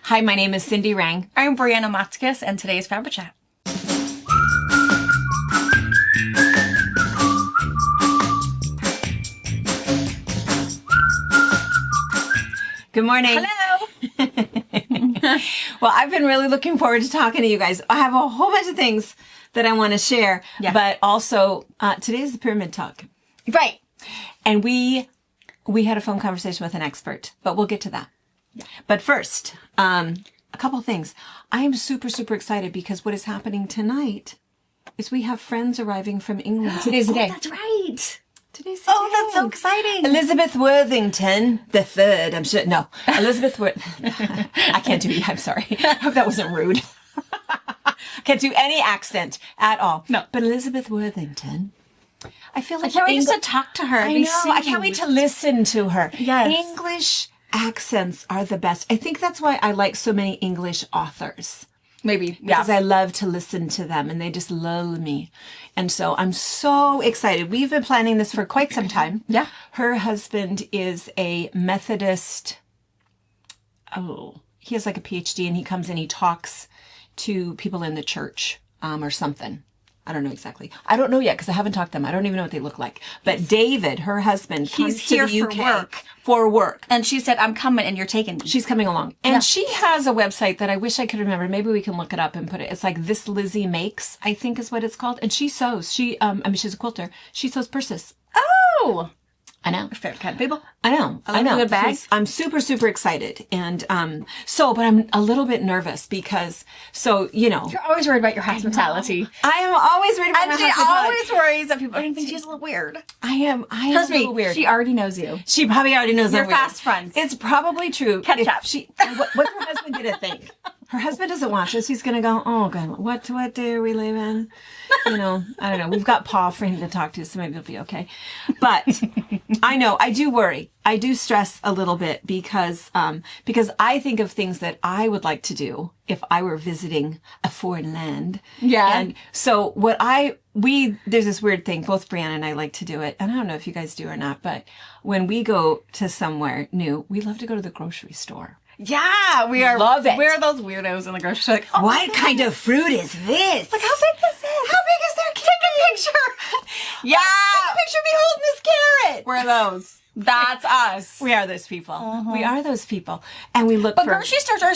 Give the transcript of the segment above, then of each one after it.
Hi, my name is Cindy Rang. I'm Brianna Matzkus, and today is FabriChat. Good morning. Hello. Well, I've been really looking forward to talking to you guys. I have a whole bunch of things that I want to share, but also today is the pyramid talk. Right. And we had a phone conversation with an expert, but we'll get to that. Yeah. But first, a couple things. I am super, super excited because what is happening tonight is we have friends arriving from England. Today's the day. That's right. Today's the day. That's so exciting. Elizabeth Worthington the third. I'm sure. No, Elizabeth I can't do it. I'm sorry. I hope that wasn't rude. Can't do any accent at all. No. But Elizabeth Worthington. I feel like I can't wait just to talk to her. I know. I can't wait to listen to her. Yes. English accents are the best. I think that's why I like so many English authors. Maybe. Because I love to listen to them and they just lull me. And so I'm so excited. We've been planning this for quite some time. Yeah. Her husband is a Methodist. He has like a PhD and he comes and he talks to people in the church or something. I don't know exactly. I don't know yet because I haven't talked to them. I don't even know what they look like. But David, her husband, comes to the UK for work. And she said, I'm coming and you're taking me. She's coming along. And she has a website that I wish I could remember. Maybe we can look it up and put it. It's like This Lizzie Makes, I think is what it's called. And she sews. She's a quilter. She sews purses. Oh! I know. Favorite kind of people. I know. I know. Good bag. I'm super, super excited. And but I'm a little bit nervous because, You're always worried about your hospitality. I am always worried about my And she hospitality. always worries that people think she's a little weird. I am Trust a little me, weird. she already knows you. She probably already knows You're I'm weird. fast friends. It's probably true. Catch up. What's her husband gonna think? Her husband doesn't watch this. He's gonna go, oh God, what day are we living? I don't know. We've got Paul for him to talk to, so maybe it'll be okay. But I know I do worry. I do stress a little bit because I think of things that I would like to do if I were visiting a foreign land. Yeah. And so there's this weird thing, both Brianna and I like to do it. And I don't know if you guys do or not, but when we go to somewhere new, we love to go to the grocery store. Yeah, we are. Love it. We're those weirdos in the grocery store. Like, oh, what kind of fruit is this? Like, how big this is? How big is their carrot? Take a picture. Yeah. Take a picture of me holding this carrot. We're those. That's us. We are those people. Mm-hmm. We are those people. And we look But grocery stores are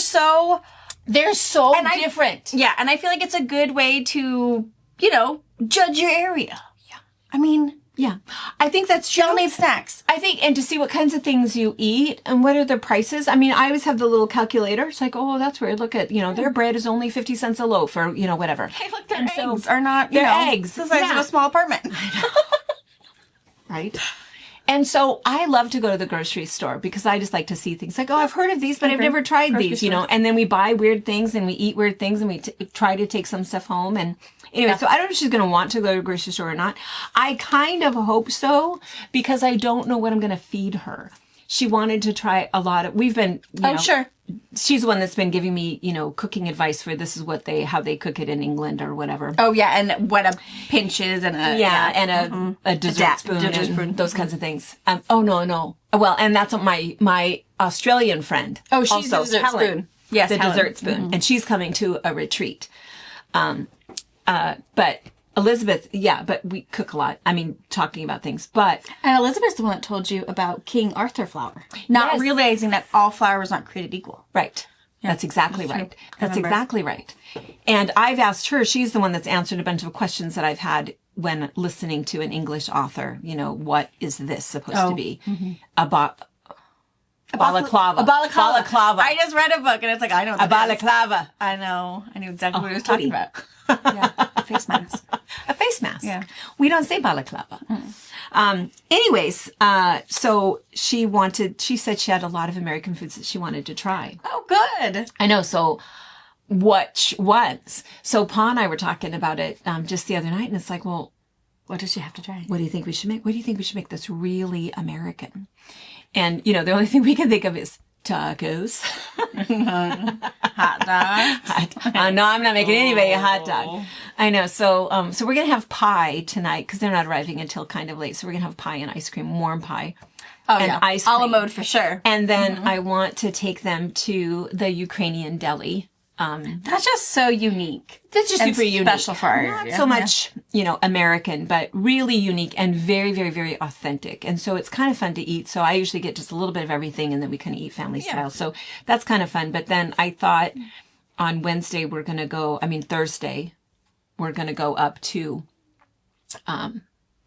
they're so different. Yeah, and I feel like it's a good way to, judge your area. Yeah. I mean... Yeah. I think that's true. You'll need snacks. I think, and to see what kinds of things you eat and what are the prices. I mean, I always have the little calculator. It's like, oh, that's weird. Look at, their bread is only 50 cents a loaf or, whatever. Hey, look, their eggs are not, their eggs. the size of a small apartment. Right? And so I love to go to the grocery store because I just like to see things like, oh, I've heard of these, but I've never tried these, and then we buy weird things and we eat weird things and we try to take some stuff home. And anyway, so I don't know if she's going to want to go to the grocery store or not. I kind of hope so because I don't know what I'm going to feed her. She wanted to try a lot of, we've been, sure. She's the one that's been giving me, cooking advice for this is how they cook it in England or whatever. Oh yeah, and what a pinch is and a dessert spoon, those kinds of things. No. Well, and that's what my Australian friend. Oh, she's also, the dessert Helen, spoon. Yes, the Helen. dessert spoon, and she's coming to a retreat. But Elizabeth, but we cook a lot. I mean, talking about things, but... And Elizabeth's the one that told you about King Arthur flour. Not realizing that all flour is not created equal. Right. Yeah. That's exactly right. That's exactly right. And I've asked her, she's the one that's answered a bunch of questions that I've had when listening to an English author. What is this supposed to be? Mm-hmm. A balaclava. A balaclava. I just read a book and it's like, I know what that is. Balaclava. I know. I knew exactly what he was talking about. Yeah. A face mask. A face mask. Yeah. We don't say balaclava. Anyways, so she said she had a lot of American foods that she wanted to try. Oh, good. I know. So so Pa and I were talking about it, just the other night and it's like, well, what does she have to try? What do you think we should make? What do you think we should make that's really American? And, the only thing we can think of is tacos. Hot dogs. No, I'm not making anybody a hot dog. I know. So we're going to have pie tonight because they're not arriving until kind of late. So we're going to have pie and ice cream, warm pie. and ice cream. A la mode for sure. And then I want to take them to the Ukrainian deli. That's just so unique. That's just super unique. Special for our Not area. so much, American, but really unique and very, very, very authentic. And so it's kind of fun to eat. So I usually get just a little bit of everything and then we kind of eat family style. So that's kind of fun. But then I thought on Thursday, we're going to go up to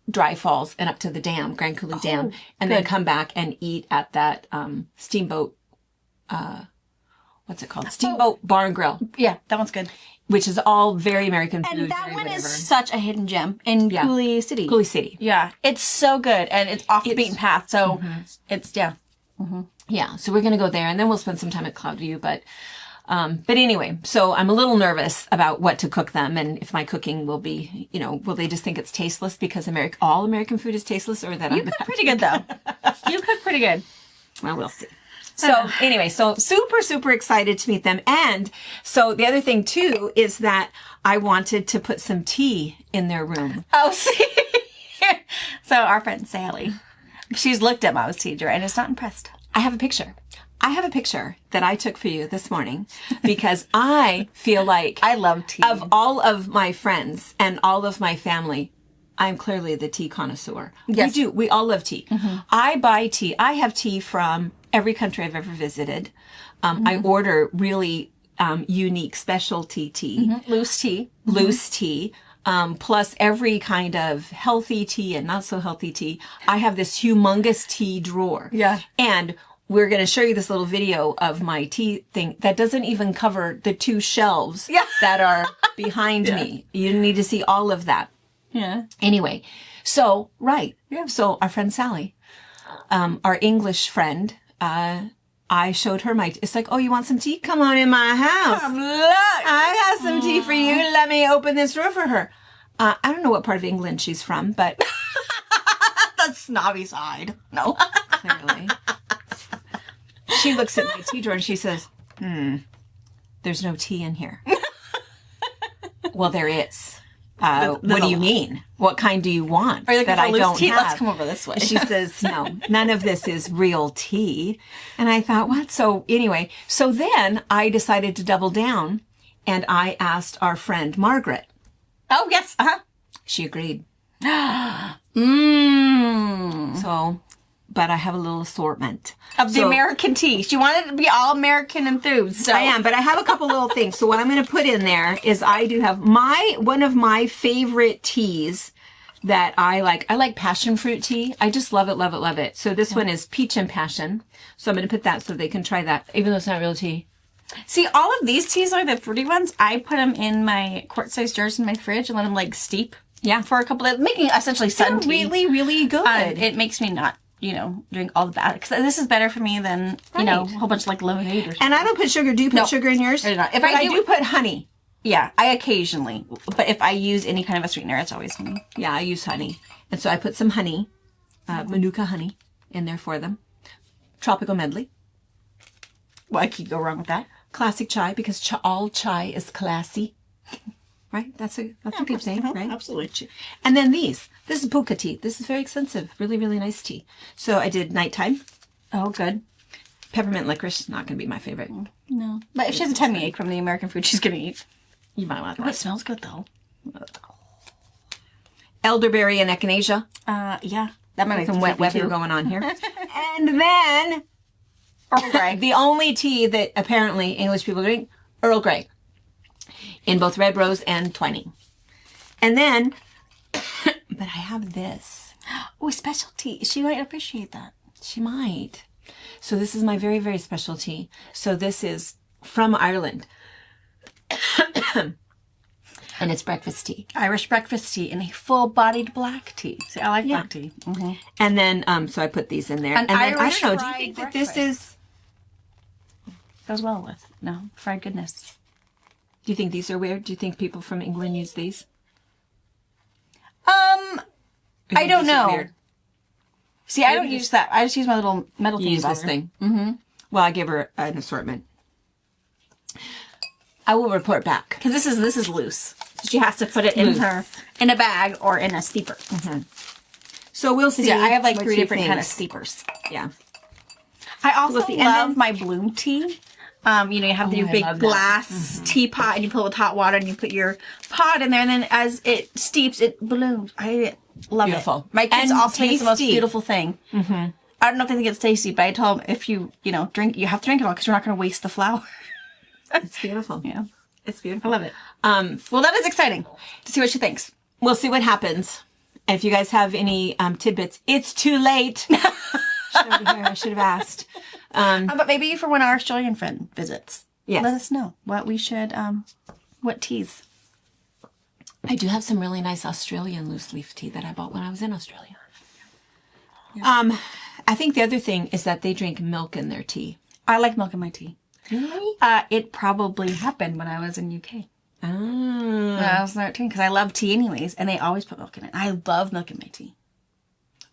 Dry Falls and up to the dam, Grand Coulee Dam, and then come back and eat at that steamboat, what's it called? Steamboat Bar and Grill. Yeah, that one's good. Which is all very American food. And that one is such a hidden gem in Coulee City. Coulee City. Yeah, it's so good, and it's off the beaten path, so it's, Yeah, so we're going to go there, and then we'll spend some time at Cloudview, but anyway, so I'm a little nervous about what to cook them, and if my cooking will be, will they just think it's tasteless because all American food is tasteless, or that you cook pretty good, though. You cook pretty good. Well, we'll see. So anyway, so super, super excited to meet them. And so the other thing too is that I wanted to put some tea in their room. Oh, see? So our friend Sally, she's looked at Mama's tea drawer and is not impressed. I have a picture. That I took for you this morning because I feel like I love tea. Of all of my friends and all of my family, I'm clearly the tea connoisseur. Yes. We do. We all love tea. I buy tea. I have tea from every country I've ever visited. I order really unique specialty tea. Loose tea. Loose tea. Plus every kind of healthy tea and not so healthy tea. I have this humongous tea drawer. Yeah. And we're going to show you this little video of my tea thing that doesn't even cover the 2 shelves that are behind me. You need to see all of that. Yeah. Anyway, so, so our friend Sally, our English friend, I showed her it's like, oh, you want some tea? Come on in my house. Look. I have some tea for you. Let me open this drawer for her. I don't know what part of England she's from, but. The snobby side. No. Clearly. She looks at my tea drawer and she says, there's no tea in here. Well, there is. What do you mean? What kind do you want? Are you looking that for loose I don't tea? have? Let's come over this way. She says, no, none of this is real tea. And I thought, what? So anyway, so then I decided to double down and I asked our friend Margaret. Oh, yes. She agreed. Mmm. So, but I have a little assortment. Of the American tea. She wanted it to be all American enthused. So. I am, but I have a couple little things. So what I'm going to put in there is I do have one of my favorite teas that I like. I like passion fruit tea. I just love it, love it, love it. So this one is peach and passion. So I'm going to put that so they can try that, even though it's not real tea. See, all of these teas are the fruity ones. I put them in my quart-sized jars in my fridge and let them steep. Yeah. For a couple of, making essentially sun tea. Really, really good. It makes me not, drink all the bad. Because this is better for me than, a whole bunch of lemonade or something. And I don't put sugar. Do you put sugar in yours? I do not. But I do put honey. Yeah, I occasionally. But if I use any kind of a sweetener, it's always honey. Yeah, I use honey. And so I put some honey, Manuka honey, in there for them. Tropical medley. Well, I could go wrong with that. Classic chai, because all chai is classy. Right? That's a good thing, right? Absolutely. And then this is puka tea. This is very expensive. Really, really nice tea. So I did nighttime. Oh, good. Peppermint licorice, not going to be my favorite. No. But if she has a tummy ache from the American food she's going to eat. You might want that. Oh, it smells good, though. Elderberry and echinacea. Yeah. That might make some wet weather going on here. And then Earl Grey. The only tea that apparently English people drink, Earl Grey. In both red rose and twining. And then, but I have this. Oh, special tea. She might appreciate that. She might. So this is my very, very special tea. So this is from Ireland. And it's breakfast tea. Irish breakfast tea and a full-bodied black tea. See, I like black tea. Mm-hmm. And then, so I put these in there. An and Irish then, I don't know, do you think that this is... Goes well with, fried goodness. Do you think these are weird? Do you think people from England use these? I don't know. See, I don't use that. I just use my little metal thing. You use this thing. Mm-hmm. Well, I gave her an assortment. I will report back. Because this is loose. She has to put it in a bag or in a steeper. Mm-hmm. So we'll see. Yeah, I have like what 3 she different kind of thinks. steepers. Yeah. I also We'll see. And love then- my bloom tea. You have your I big love that. glass teapot, and you fill it with hot water, and you put your pot in there, and then as it steeps, it blooms. I love Beautiful. it. My kids And also think it's the most tasty. beautiful thing. Mm-hmm. I don't know if they think it's tasty, but I told them if you drink, you have to drink it all because we're not going to waste the flour. It's beautiful. Yeah, It's beautiful. I love it. Well, that is exciting to see what she thinks. We'll see what happens. And if you guys have any tidbits, it's too late. I should have asked. But maybe for when our Australian friend visits, Yes. let us know what we should, what teas. I do have some really nice Australian loose leaf tea that I bought when I was in Australia. Yeah. I think the other thing is that they drink milk in their tea. I like milk in my tea. Really? It probably happened when I was in UK. Ah. When I was 13, because I love tea anyways, and they always put milk in it. I love milk in my tea.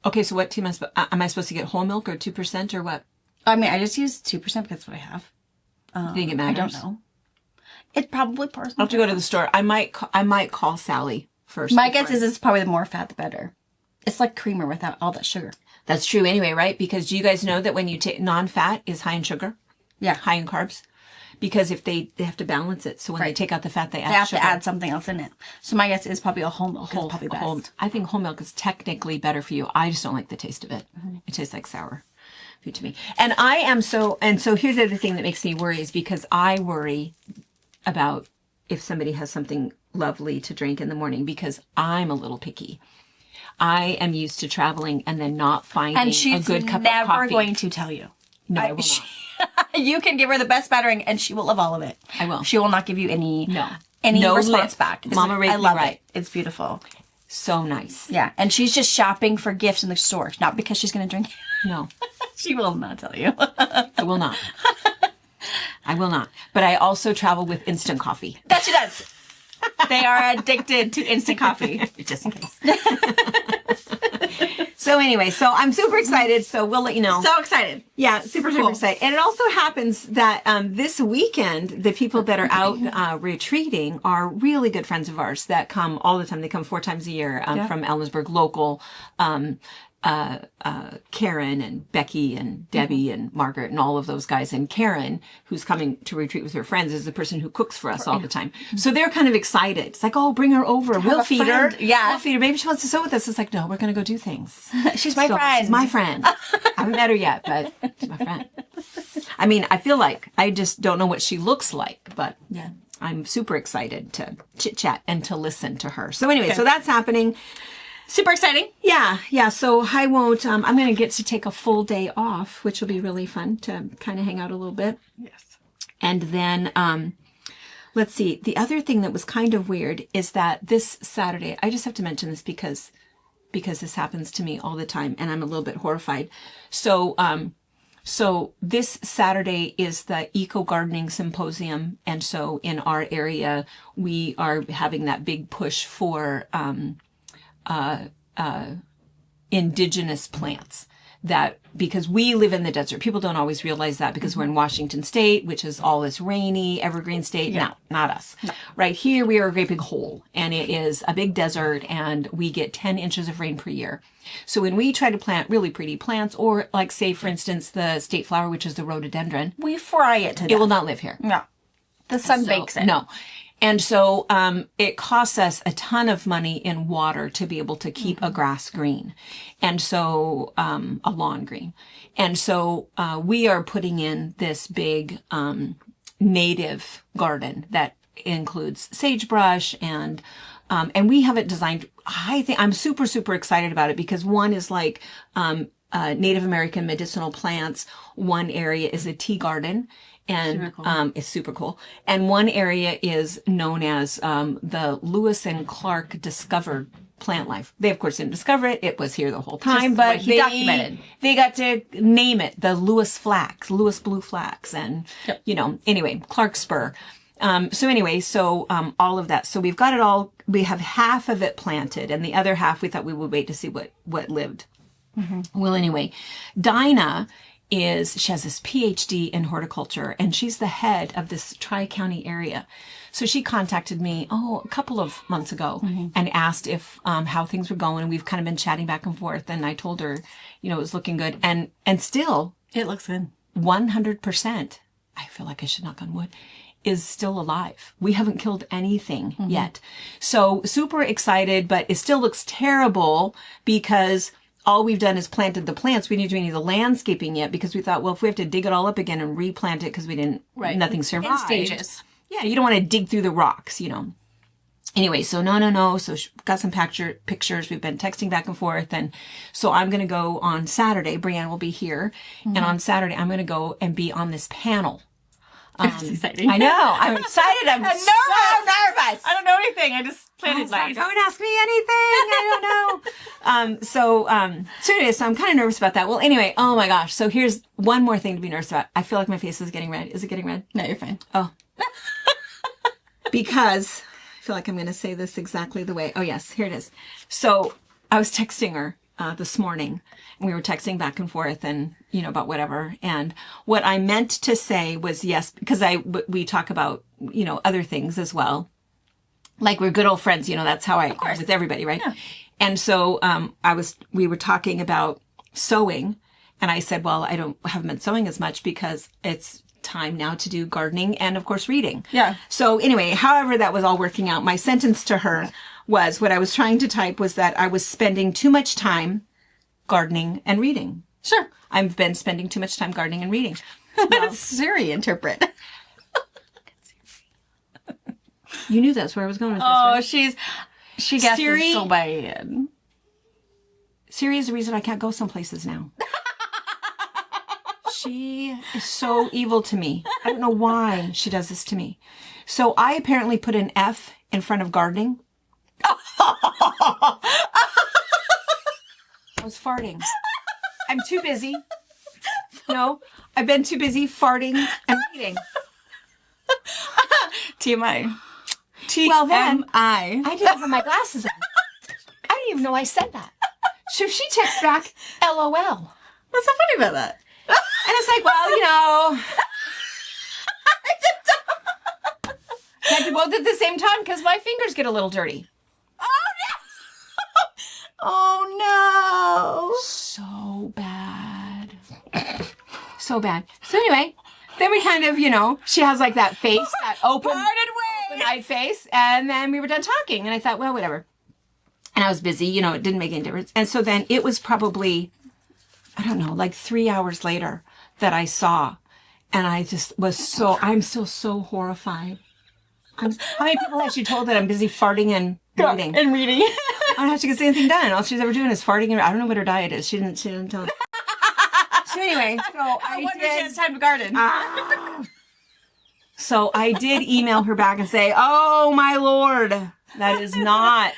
Okay, so what tea am I supposed to get? Whole milk or 2% or what? I mean, I just use 2% because that's what I have. Do you think it I matters? don't know. It probably pours. I'll have to go to the store. I might call Sally first. My before guess is it's probably the more fat, the better. It's like creamer without all that sugar. That's true anyway, right? Because do you guys know that when you take non-fat is high in sugar? Yeah. High in carbs? Because if they have to balance it. So when they take out the fat, they add They have sugar. to add something else in it. So my guess is probably a whole milk. Whole, probably best. I think whole milk is technically better for you. I just don't like the taste of it. It tastes like sour food to me. And so here's the other thing that makes me worry is because I worry about if somebody has something lovely to drink in the morning because I'm a little picky. I am used to traveling and then not finding And she's a good cup of never coffee. going to tell you. No, I will not. You can give her the best battering, and she will love all of it. I will. She will not give you any No response lip. back. Mama raised I me love right. it. It's beautiful. So nice. Yeah, and she's just shopping for gifts in the store, not because she's going to drink. No, She will not tell you. I will not. I will not. But I also travel with instant coffee. That she does. They are addicted to instant coffee. Just in case. So anyway, so I'm super excited. So we'll let you know. So excited. Yeah, super excited. And it also happens that this weekend, the people that are out retreating are really good friends of ours that come all the time. They come 4 times a year from Ellensburg, local. Karen and Becky and Debbie and Margaret and all of those guys. And Karen, who's coming to retreat with her friends, is the person who cooks for us all the time. So they're kind of excited. It's like, oh, bring her over. We'll feed her. Yeah. We'll feed her. Maybe she wants to sew with us. It's like, no, we're going to go do things. She's my friend. She's my friend. I haven't met her yet, but she's my friend. I mean, I feel like I just don't know what she looks like, but Yeah. I'm super excited to chit chat and to listen to her. So anyway, so that's happening. Super exciting. Yeah. So I won't, I'm going to get to take a full day off, which will be really fun to kind of hang out a little bit. Yes. And then, let's see, the other thing that was kind of weird is that this Saturday, I just have to mention this because this happens to me all the time and I'm a little bit horrified. So this Saturday is the Eco Gardening Symposium. And so in our area, we are having that big push for, indigenous plants that because we live in the desert. People don't always realize that because we're in Washington State, which is all this rainy, evergreen state. No, not us. No. Right here, we are a great big hole and it is a big desert and we get 10 inches of rain per year. So when we try to plant really pretty plants or like say, for instance, the state flower, which is the rhododendron, We fry it to death. it will not live here. No. The sun bakes it. No. And so it costs us a ton of money in water to be able to keep a grass green. And so a lawn green. And so we are putting in this big native garden that includes sagebrush and we have it designed. I think I'm super, super excited about it because one is like Native American medicinal plants. One area is a tea garden. And it's super cool. And one area is known as the Lewis and Clark Discovered Plant Life. They, of course, didn't discover it. It was here the whole time. But he documented. They got to name it the Lewis Flax, Lewis Blue Flax. And, anyway, Clark Spur. So all of that. So we've got it all. We have half of it planted. And the other half, we thought we would wait to see what lived. Mm-hmm. Well, anyway, Dinah she has this PhD in horticulture, and she's the head of this Tri-County area. So she contacted me, a couple of months ago and asked if, how things were going. And we've kind of been chatting back and forth. And I told her, it was looking good. And still It looks good. 100%, I feel like I should knock on wood, is still alive. We haven't killed anything yet. So super excited, but it still looks terrible because all we've done is planted the plants. We didn't do any of the landscaping yet because we thought, well, if we have to dig it all up again and replant it because we didn't, nothing survived. In stages. Yeah, you don't want to dig through the rocks, Anyway, so no. So got some pictures. We've been texting back and forth. And so I'm going to go on Saturday. Brianne will be here. And on Saturday, I'm going to go and be on this panel. It's exciting. I know. I'm excited. I'm nervous. So nervous. I don't know anything. I just planted nice. Don't ask me anything. I don't know. So anyway, so I'm kind of nervous about that. Well, anyway, oh my gosh. So here's one more thing to be nervous about. I feel like my face is getting red. Is it getting red? No, you're fine. Oh. Because I feel like I'm going to say this exactly the way. Oh, yes. Here it is. So I was texting her this morning, and we were texting back and forth and, about whatever. And what I meant to say was yes, because we talk about, other things as well. Like we're good old friends, that's how I am with everybody, right? Yeah. And so we were talking about sewing, and I said, well, haven't been sewing as much because it's time now to do gardening and of course reading. Yeah. So anyway, however that was all working out, my sentence to her was, what I was trying to type was that I was spending too much time gardening and reading. Sure. I've been spending too much time gardening and reading. What does Siri interpret? You knew that's where I was going with this, right? She guesses Siri- so bad. Siri is the reason I can't go some places now. She is so evil to me. I don't know why she does this to me. So I apparently put an F in front of gardening. I was farting. I'm too busy. No, I've been too busy farting and reading. TMI. Well then, I didn't have my glasses on. I didn't even know I said that. So she texts back, LOL. What's so funny about that? And it's like, well, can't do both at the same time because my fingers get a little dirty. Oh no! So bad. So bad. So anyway, then we kind of, she has like that face, that open-eyed face, and then we were done talking, and I thought, well, whatever. And I was busy, it didn't make any difference. And so then it was probably, I don't know, like 3 hours later that I saw, and I just was I'm still so horrified. How many people has she told that I'm busy farting and reading? And reading. I don't have to get anything done. All she's ever doing is farting, and I don't know what her diet is. She didn't tell. So anyway, I wonder if she has time to garden. So I did email her back and say, oh my Lord, that is not.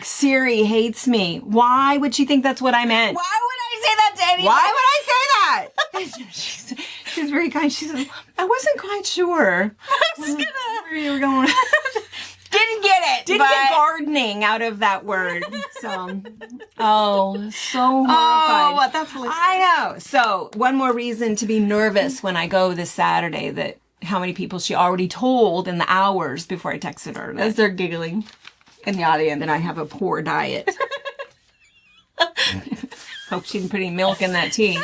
Siri hates me. Why would she think that's what I meant? Why would I say that to anyone? Why would I say that? She's very kind. She said, I wasn't quite sure where you were going. Didn't get it. Didn't get gardening out of that word. So, so horrified. Oh, that's hilarious. I know. So, one more reason to be nervous when I go this Saturday, that how many people she already told in the hours before I texted her. As they're giggling in the audience. That I have a poor diet. Hope she didn't put any milk in that tea.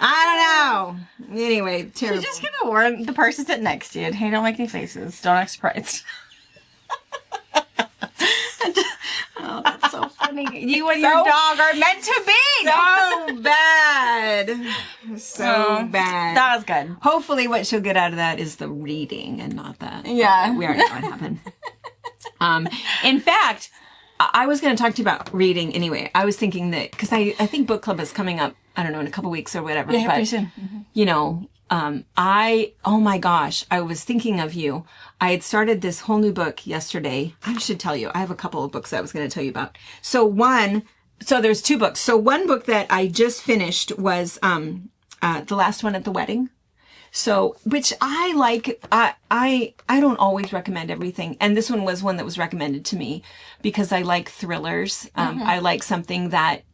I don't know. Anyway, terrible. She's just gonna warn the person sitting next to you. Hey, don't make any faces. Don't act surprised. Oh, that's so funny. You and your dog are meant to be. So bad. So bad. That was good. Hopefully what she'll get out of that is the reading and not that. Yeah. We already know what happened. In fact, I was going to talk to you about reading anyway. I was thinking that, because I think book club is coming up, I don't know, in a couple weeks or whatever. Yeah, but, pretty soon. Oh my gosh, I was thinking of you. I had started this whole new book yesterday. I should tell you, I have a couple of books I was going to tell you about. So there's two books. So one book that I just finished was, The Last One at the Wedding. So, which I like, I don't always recommend everything. And this one was one that was recommended to me because I like thrillers. I like something that,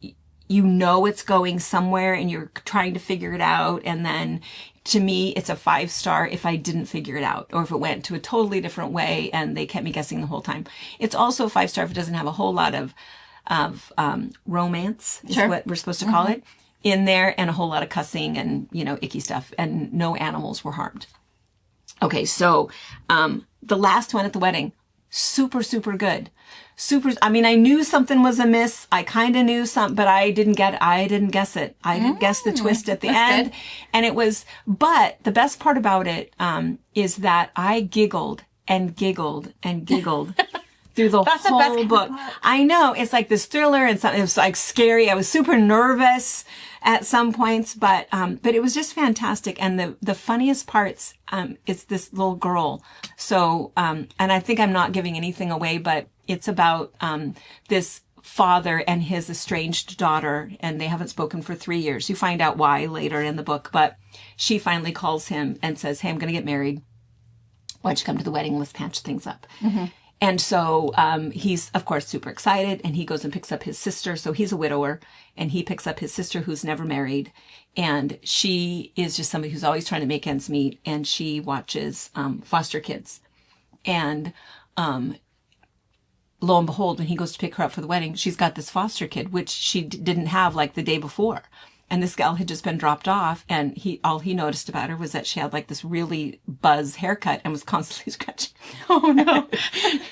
you know it's going somewhere and you're trying to figure it out. And then to me, it's a 5-star if I didn't figure it out or if it went to a totally different way and they kept me guessing the whole time. It's also a 5-star if it doesn't have a whole lot of romance, is what we're supposed to call it, in there, and a whole lot of cussing and, you know, icky stuff, and no animals were harmed. Okay, so the last one at the wedding, super, super good. I mean, I knew something was amiss. I kind of knew something, but I didn't guess it. I didn't guess the twist at the end. Good. And it was, but the best part about it is that I giggled and giggled and giggled through the whole book. I know, it's like this thriller and something. It was like scary. I was super nervous at some points, but it was just fantastic. And the funniest parts, it's this little girl. So, and I think I'm not giving anything away, but it's about, this father and his estranged daughter, and they haven't spoken for 3 years. You find out why later in the book, but she finally calls him and says, "Hey, I'm going to get married. Why don't you come to the wedding? Let's patch things up." Mm-hmm. And so, he's, of course, super excited, and he goes and picks up his sister. So he's a widower, and he picks up his sister who's never married. And she is just somebody who's always trying to make ends meet, and she watches, foster kids. And, lo and behold, when he goes to pick her up for the wedding, she's got this foster kid, which she didn't have like the day before. And this gal had just been dropped off, and all he noticed about her was that she had like this really buzz haircut and was constantly scratching. Oh no.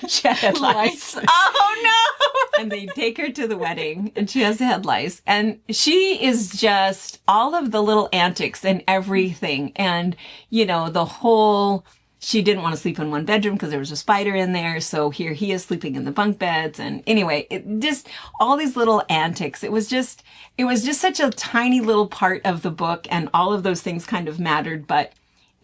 She had head lice. Oh no. And they take her to the wedding, and she has head lice. And she is just all of the little antics and everything. And, you know, she didn't want to sleep in one bedroom because there was a spider in there. So here he is sleeping in the bunk beds. And anyway, it just, all these little antics. It was just such a tiny little part of the book, and all of those things kind of mattered, but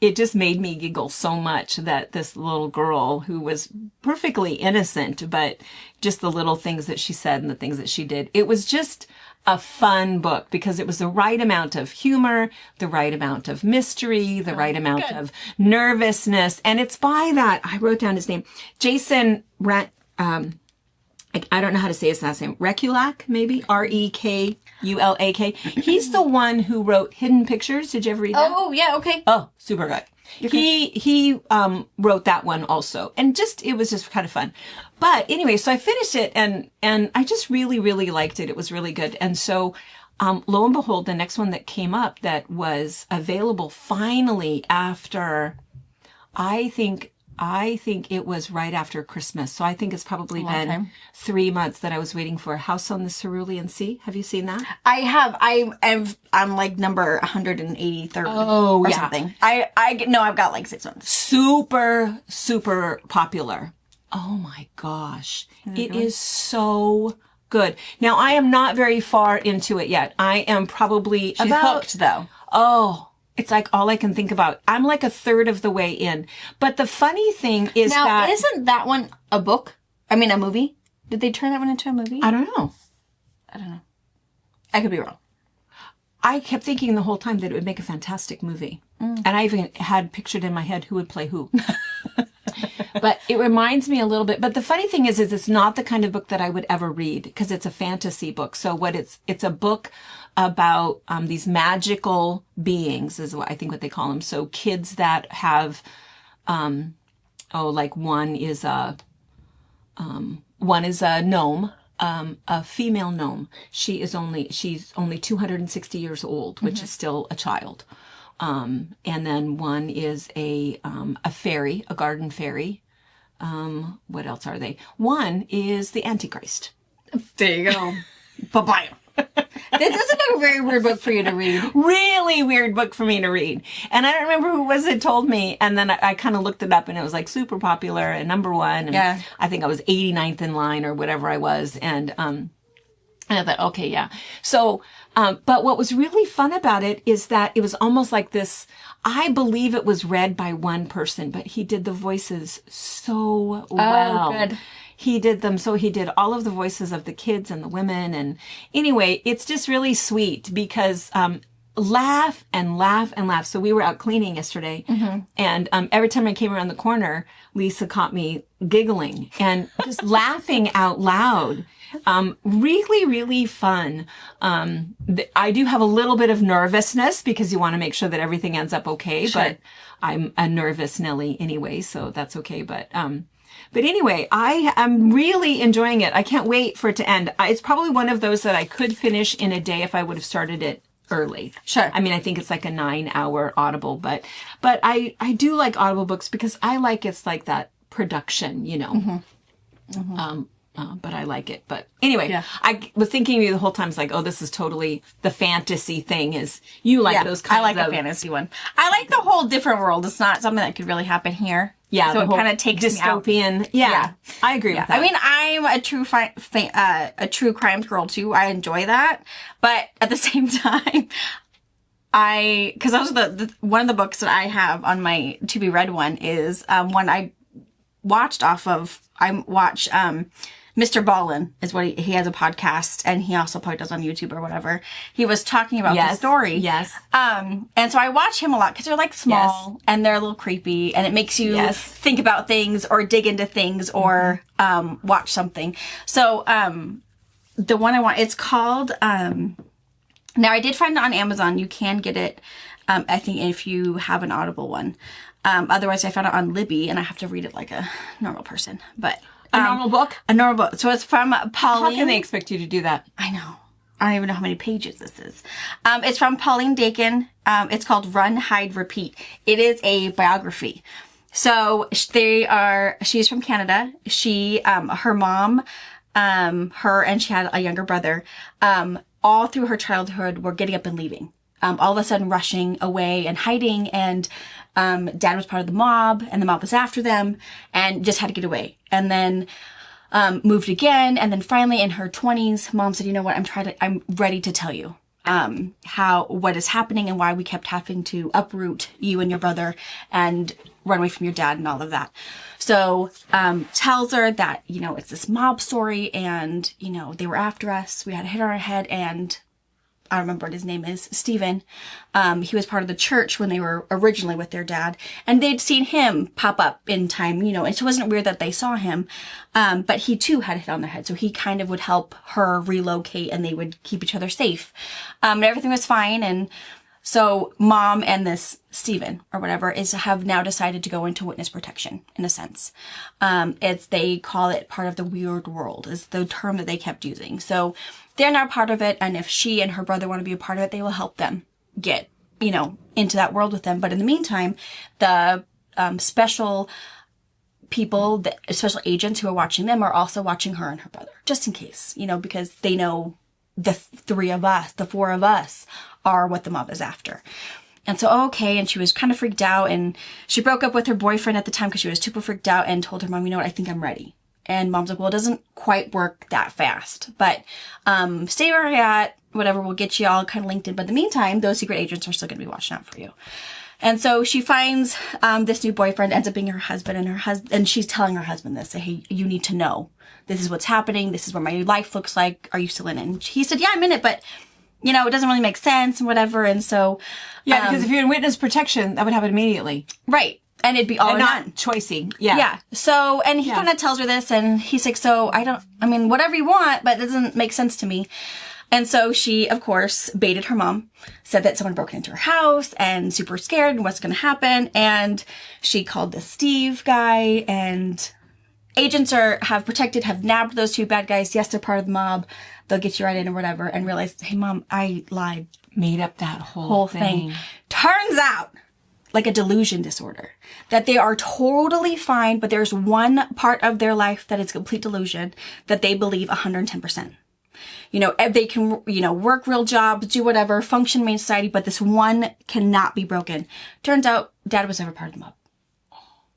it just made me giggle so much that this little girl, who was perfectly innocent, but just the little things that she said and the things that she did, it was just a fun book because it was the right amount of humor, the right amount of mystery, the right amount of nervousness. And it's by I wrote down his name, Jason I don't know how to say his last name. Rekulak, maybe? Rekulak. He's the one who wrote Hidden Pictures. Did you ever read that? Oh, yeah, okay. Oh, super good. He wrote that one also. And it was just kind of fun. But anyway, so I finished it and I just really, really liked it. It was really good. And so, lo and behold, the next one that came up that was available finally after, I think it was right after Christmas. So I think it's probably been 3 months that I was waiting for House on the Cerulean Sea. Have you seen that? I have. I'm like number 183rd or something. I've got like 6 months. Super, super popular. Oh my gosh. It is so good. Now, I am not very far into it yet. I am probably She's hooked though. Oh, it's like all I can think about. I'm like a third of the way in. But the funny thing is now, isn't that one a book? I mean, a movie? Did they turn that one into a movie? I don't know. I could be wrong. I kept thinking the whole time that it would make a fantastic movie. And I even had pictured in my head who would play who. But it reminds me a little bit. But the funny thing is it's not the kind of book that I would ever read because it's a fantasy book. So it's a book about these magical beings is what I think what they call them. So kids that have, like one is a gnome, a female gnome. She's only 260 years old, which is still a child. And then one is a fairy, a garden fairy. What else are they? One is the Antichrist. There you go. Bye-bye. This is a very weird book for you to read. Really weird book for me to read. And I don't remember who was it told me. And then I kind of looked it up and it was like super popular and number one. And I think I was 89th in line or whatever I was. And I thought, okay, yeah. So, but what was really fun about it is that it was almost like this, I believe it was read by one person, but he did the voices so well. Oh, good. He did them. So he did all of the voices of the kids and the women. And anyway, it's just really sweet because, laugh and laugh and laugh. So we were out cleaning yesterday and, every time I came around the corner, Lisa caught me giggling and just laughing out loud Really, really fun. I do have a little bit of nervousness because you want to make sure that everything ends up okay, Sure. but I'm a nervous Nelly anyway, so that's okay. But anyway, I am really enjoying it. I can't wait for it to end. It's probably one of those that I could finish in a day if I would have started it early. Sure. I mean, I think it's like a 9-hour Audible, but I do like Audible books because I like it's like that production, you know. But I like it. But anyway, Yeah. I was thinking of you the whole time. It's like, oh, this is totally the fantasy thing. Is you like those kinds I like of a fantasy one. I like the whole different world. It's not something that could really happen here. Yeah, so the it whole kind of takes me out. dystopian. Yeah, I agree with that. I mean, I'm a true crimes girl too. I enjoy that, but at the same time, because those are the one of the books that I have on my to be read one is one I watched off of. I watch Mr. Ballin is what he has a podcast, and he also probably does on YouTube or whatever. He was talking about the story. Yes. And so I watch him a lot because they're like small and they're a little creepy, and it makes you think about things or dig into things or watch something. So the one I want, it's called now I did find it on Amazon. You can get it I think if you have an Audible one. Otherwise I found it on Libby, and I have to read it like a normal person. But a normal book? A normal book. So it's from Pauline. How can they expect you to do that? I know. I don't even know how many pages this is. It's from Pauline Dakin. It's called Run, Hide, Repeat. It is a biography. So she's from Canada. She, her mom, her, and she had a younger brother, all through her childhood were getting up and leaving. All of a sudden rushing away and hiding, and dad was part of the mob, and the mob was after them, and just had to get away. And then moved again, and then finally in her 20s, mom said, "You know what? I'm ready to tell you what is happening and why we kept having to uproot you and your brother and run away from your dad and all of that." So tells her that, you know, it's this mob story, and you know, they were after us. We had a hit on our head, and I remember what his name is, Stephen. He was part of the church when they were originally with their dad, and they'd seen him pop up in time, you know, it wasn't weird that they saw him. But he too had a hit on their head. So he kind of would help her relocate, and they would keep each other safe. And everything was fine. And so mom and this Stephen or whatever have now decided to go into witness protection in a sense. They call it part of the weird world is the term that they kept using. So they're now part of it, and if she and her brother want to be a part of it, they will help them get, you know, into that world with them. But in the meantime, the special people, the special agents who are watching them are also watching her and her brother, just in case, you know, because they know the four of us are what the mob is after. And so, okay, and she was kind of freaked out, and she broke up with her boyfriend at the time because she was super freaked out, and told her mom, "You know what, I think I'm ready." And mom's like, "Well, it doesn't quite work that fast, but stay where you're at, whatever, we'll get you all kind of linked in. But in the meantime, those secret agents are still going to be watching out for you." And so she finds this new boyfriend, ends up being her husband, and she's telling her husband this, "Hey, you need to know. This is what's happening. This is what my life looks like. Are you still in it?" And he said, "Yeah, I'm in it, but you know, it doesn't really make sense and whatever." And so yeah, because if you're in witness protection, that would happen immediately, right? And it'd be all or not none. choicey. Yeah. Yeah. So, and he kind of tells her this, and he's like, "So I mean, whatever you want, but it doesn't make sense to me." And so she, of course, baited her mom, said that someone broke into her house and super scared and what's going to happen. And she called this Steve guy, and agents have nabbed those two bad guys. Yes, they're part of the mob. They'll get you right in or whatever. And realized, "Hey, mom, I lied." Made up that whole thing. Turns out, like a delusion disorder, that they are totally fine, but there's one part of their life that is complete delusion that they believe 110%. You know, they can, you know, work real jobs, do whatever, function in society, but this one cannot be broken. Turns out dad was never part of the mob.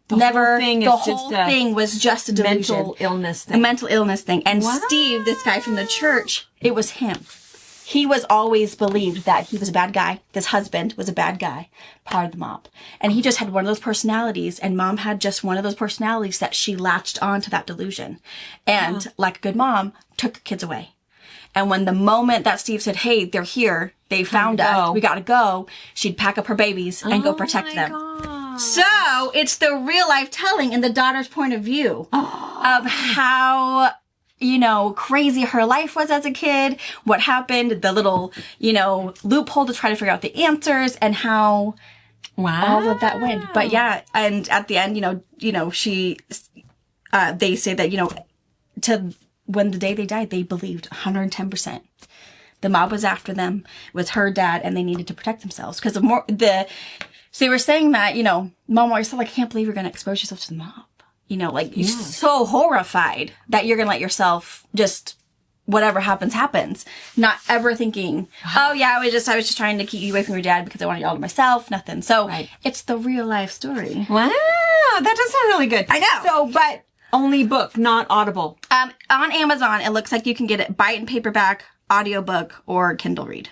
The whole thing was just a delusion. Mental illness thing. A mental illness thing. And What? Steve, this guy from the church, it was him. He was always believed that he was a bad guy. This husband was a bad guy, part of the mob. And he just had one of those personalities, and mom had just one of those personalities that she latched onto that delusion. And like a good mom, took the kids away. And when the moment that Steve said, "Hey, they're here. They found us. We gotta go," she'd pack up her babies and go protect them. God. So it's the real life telling in the daughter's point of view of how crazy her life was as a kid, what happened, the little, loophole to try to figure out the answers, and how all of that went. But yeah, and at the end, they say that, to when the day they died, they believed 110%. The mob was after them, with her dad, and they needed to protect themselves. Because so they were saying that, Mom always said, I can't believe you're going to expose yourself to the mob. You're so horrified that you're going to let yourself just, whatever happens, happens. Not ever thinking, oh yeah, I was just trying to keep you away from your dad because I wanted you all to myself. Nothing. So It's the real life story. Wow. That does sound really good. I know. So, but only book, not Audible. On Amazon, it looks like you can get it buy it in paperback, audiobook, or Kindle read.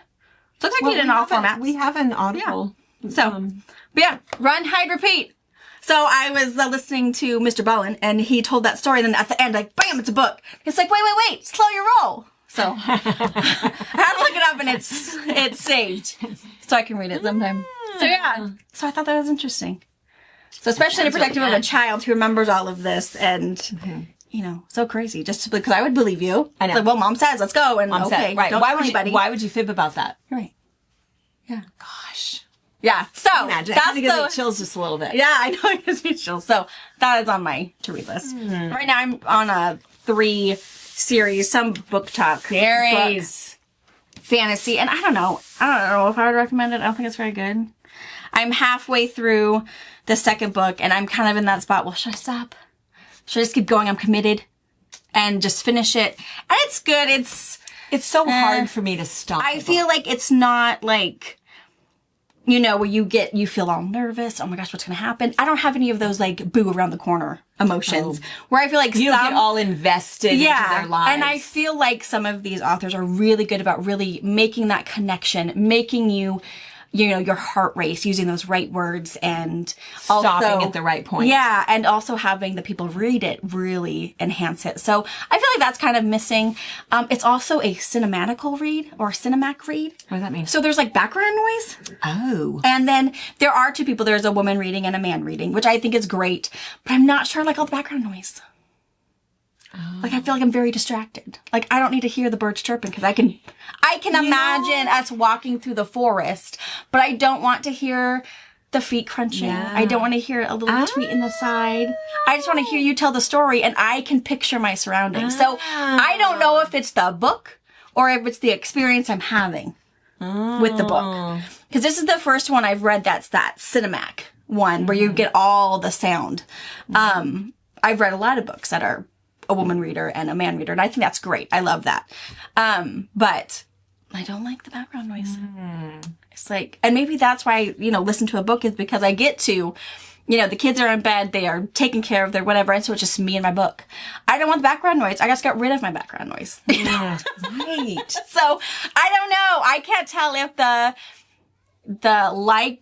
Looks like you get it in all formats. We have an Audible. Yeah. So, but yeah, run, hide, repeat. So I was listening to Mr. Bowen, and he told that story, and then at the end, bam, it's a book. It's like, wait, slow your roll. So I had to look it up, and it's saved, so I can read it sometime. So yeah, so I thought that was interesting. So especially in protective of a child who remembers all of this, and so crazy, just because I would believe you. I know. It's like, well, Mom says, let's go, and Mom said, right. Don't tell anybody. Why would you fib about that? Right. Yeah. Gosh. Yeah, so imagine. That's it gives me chills just a little bit. Yeah, I know it gives me chills. So that is on my to-read list. Right now I'm on a 3 series, some book talk series, fantasy, and I don't know if I would recommend it. I don't think it's very good. I'm halfway through the second book, and I'm kind of in that spot. Well, should I stop? Should I just keep going? I'm committed, and just finish it. And it's good. It's so hard for me to stop. I feel like it's not like, where you feel all nervous. Oh my gosh, what's going to happen? I don't have any of those boo around the corner emotions where I feel like you get all invested into their lives. And I feel like some of these authors are really good about really making that connection, making you, your heart race, using those right words, and stopping also, at the right point. Yeah, and also having the people read it really enhance it. So I feel like that's kind of missing. It's also a cinematical read or cinemac read. What does that mean? So there's background noise. Oh. And then there are 2 people. There's a woman reading and a man reading, which I think is great. But I'm not sure I like all the background noise. Oh. I feel like I'm very distracted. I don't need to hear the birds chirping because I can imagine us walking through the forest, but I don't want to hear the feet crunching. Yeah. I don't want to hear a little tweet in the side. I just want to hear you tell the story, and I can picture my surroundings. So I don't know if it's the book or if it's the experience I'm having with the book. Because this is the first one I've read that's that cinemac one where you get all the sound. I've read a lot of books that are a woman reader and a man reader, and I think that's great. I love that. But I don't like the background noise. It's and maybe that's why I, listen to a book, is because I get to, the kids are in bed, they are taking care of their whatever, and so it's just me and my book. I don't want the background noise. I just got rid of my background noise. Yeah, right. So I don't know. I can't tell if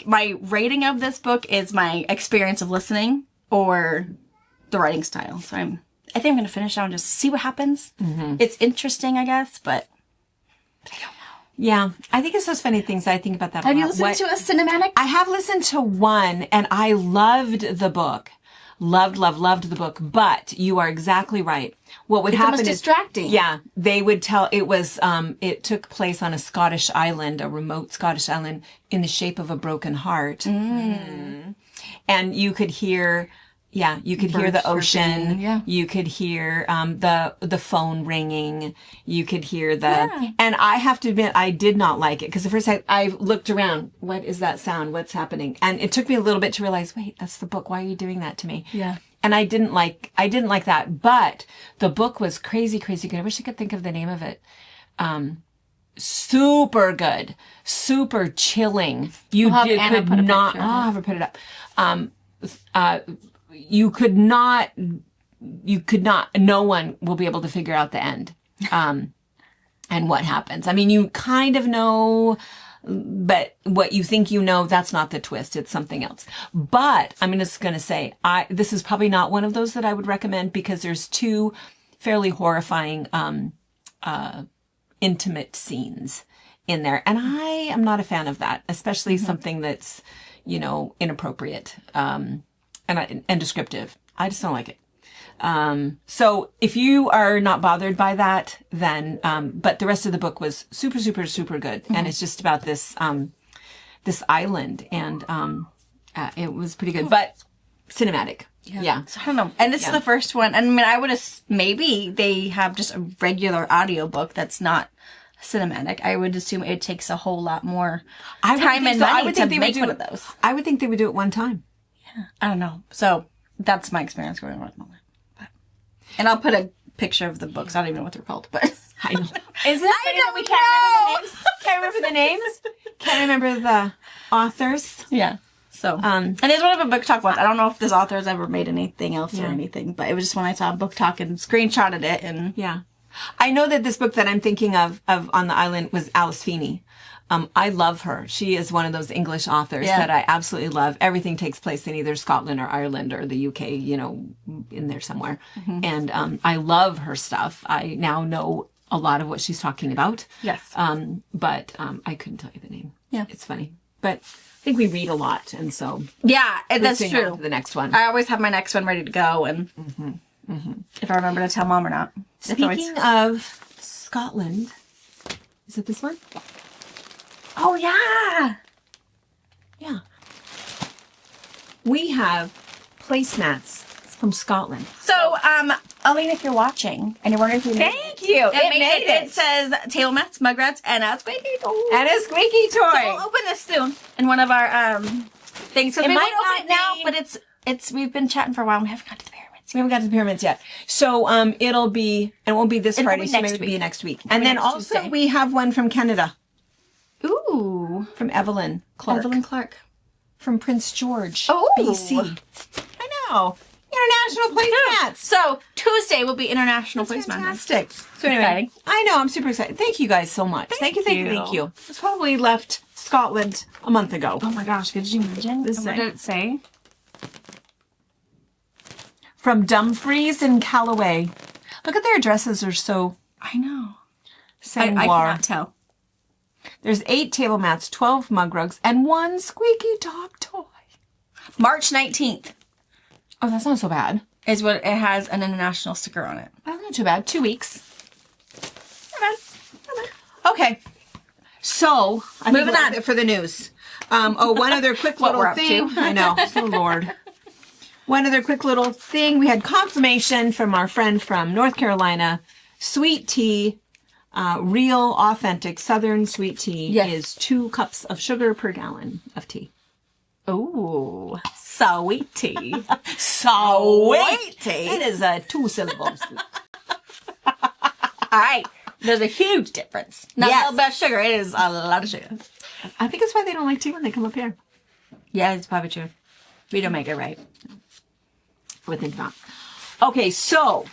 my rating of this book is my experience of listening or the writing style. So I think I'm going to finish out and just see what happens. It's interesting, I guess, but I don't know. Yeah, I think it's those funny things. I think about that a lot. Have you listened to a cinematic? I have listened to one, and I loved the book. Loved the book. But you are exactly right. What would happen is distracting. Yeah, they would tell it was. It took place on a Scottish island, a remote Scottish island, in the shape of a broken heart, and you could hear. Yeah, you could hear the ocean. Yeah. You could hear the phone ringing. You could hear and I have to admit, I did not like it, because the first time I looked around, what is that sound? What's happening? And it took me a little bit to realize, wait, that's the book. Why are you doing that to me? Yeah. And I didn't like that, but the book was crazy, crazy good. I wish I could think of the name of it. Super good, super chilling. You could not. Oh, I'll have her put it up. You could not, no one will be able to figure out the end, and what happens. I mean, you kind of know, but what you think that's not the twist. It's something else. But I'm just going to say, this is probably not one of those that I would recommend, because there's 2 fairly horrifying, intimate scenes in there. And I am not a fan of that, especially something that's, inappropriate, and descriptive. I just don't like it. So if you are not bothered by that, then, but the rest of the book was super, super, super good. And it's just about this, this island, and, it was pretty good, but cinematic. Yeah. So I don't know. And this is the first one. I mean, I would have, maybe they have just a regular audiobook that's not cinematic. I would assume it takes a whole lot more time and money to make one of those. I would think they would do it one time. Yeah. I don't know. So that's my experience going on at the moment. And I'll put a picture of the books. I don't even know what they're called, but I know. Isn't it funny that we can't remember the names? Can't remember the names? Can't remember the authors? Yeah. So, and there's one of a book talk once. I don't know if this author has ever made anything else or anything, but it was just when I saw a book talk and screenshotted it, and yeah. I know that this book that I'm thinking of on the island was Alice Feeney. I love her. She is one of those English authors that I absolutely love. Everything takes place in either Scotland or Ireland or the UK, you know, in there somewhere. And I love her stuff. I now know a lot of what she's talking about. Yes. But I couldn't tell you the name. Yeah. It's funny. But I think we read a lot, and so yeah, that's on true. to the next one. I always have my next one ready to go, and if I remember to tell Mom or not. Speaking of Scotland, is it this one? Oh yeah, yeah. We have placemats from Scotland. So, Aline, if you're watching and you're wondering if you Thank you. It made it. It says table mats, mug rats, and a squeaky toy. And a squeaky toy. So we'll open this soon in one of our things. Because we might open it now, but it's we've been chatting for a while and we haven't got to the pyramids. We haven't got to the pyramids yet. So it won't be this Friday, so maybe it'll be next week. And then also Tuesday. We have one from Canada. Ooh. From Evelyn Clark. Evelyn Clark. From Prince George, oh. BC. I know. International placemats. So Tuesday will be International Placemats. Fantastic. So anyway, I know, I'm super excited. Thank you guys so much. Thank you. It's probably left Scotland a month ago. Oh my gosh, could you imagine? What did it say? From Dumfries and Callaway. Look at their addresses are so. I know. I cannot tell. There's 8 table mats, 12 mug rugs, and 1 squeaky dog toy. March 19th. Oh, that's not so bad. Is what it has an international sticker on it. That's not too bad. 2 weeks. Not bad. Okay. So, moving on for the news. One other quick little thing. I know. Oh, Lord. One other quick little thing. We had confirmation from our friend from North Carolina. Sweet tea, real, authentic Southern sweet tea is 2 cups of sugar per gallon of tea. Ooh, sweet tea. Sweet tea. It is 2 syllables. All right. There's a huge difference. Not a little bit of sugar. It is a lot of sugar. I think it's why they don't like tea when they come up here. Yeah, it's probably true. We don't make it right. I would think not. Okay, so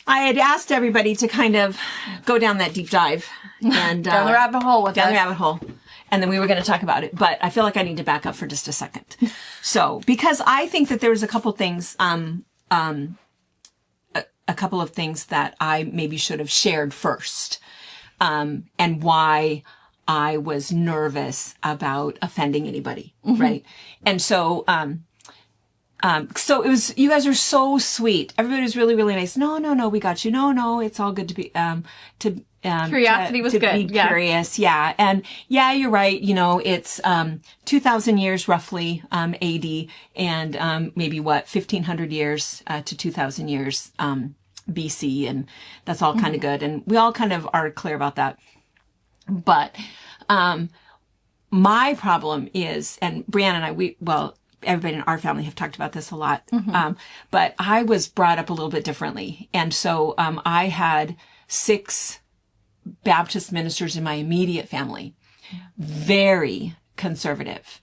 I had asked everybody to kind of go down that deep dive and down the rabbit hole with down us. the rabbit hole. And then we were going to talk about it, but I feel like I need to back up for just a second. So, because I think that there was a couple things, a couple of things that I maybe should have shared first, and why I was nervous about offending anybody, right? And so, so it was, you guys are so sweet. Everybody was really, really nice. No, we got you. No, it's all good to be, curiosity was good. Be curious. Yeah. And yeah, you're right. You know, it's, 2000 years roughly, AD and, maybe 1500 years, to 2000 years, BC. And that's all kind of good. And we all kind of are clear about that. But, my problem is, and Brianna and I, everybody in our family have talked about this a lot. But I was brought up a little bit differently. And so, I had 6 Baptist ministers in my immediate family, very conservative,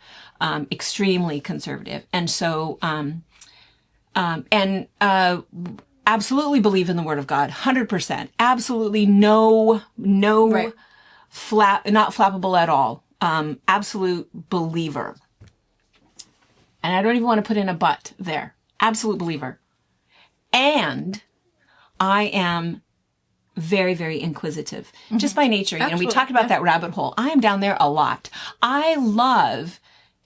extremely conservative. And so, absolutely believe in the word of God, 100%, absolutely no, not flappable at all. Absolute believer. And I don't even want to put in a but there. Absolute believer. And I am very, very inquisitive. Just by nature. You know, we talked about that rabbit hole. I am down there a lot. I love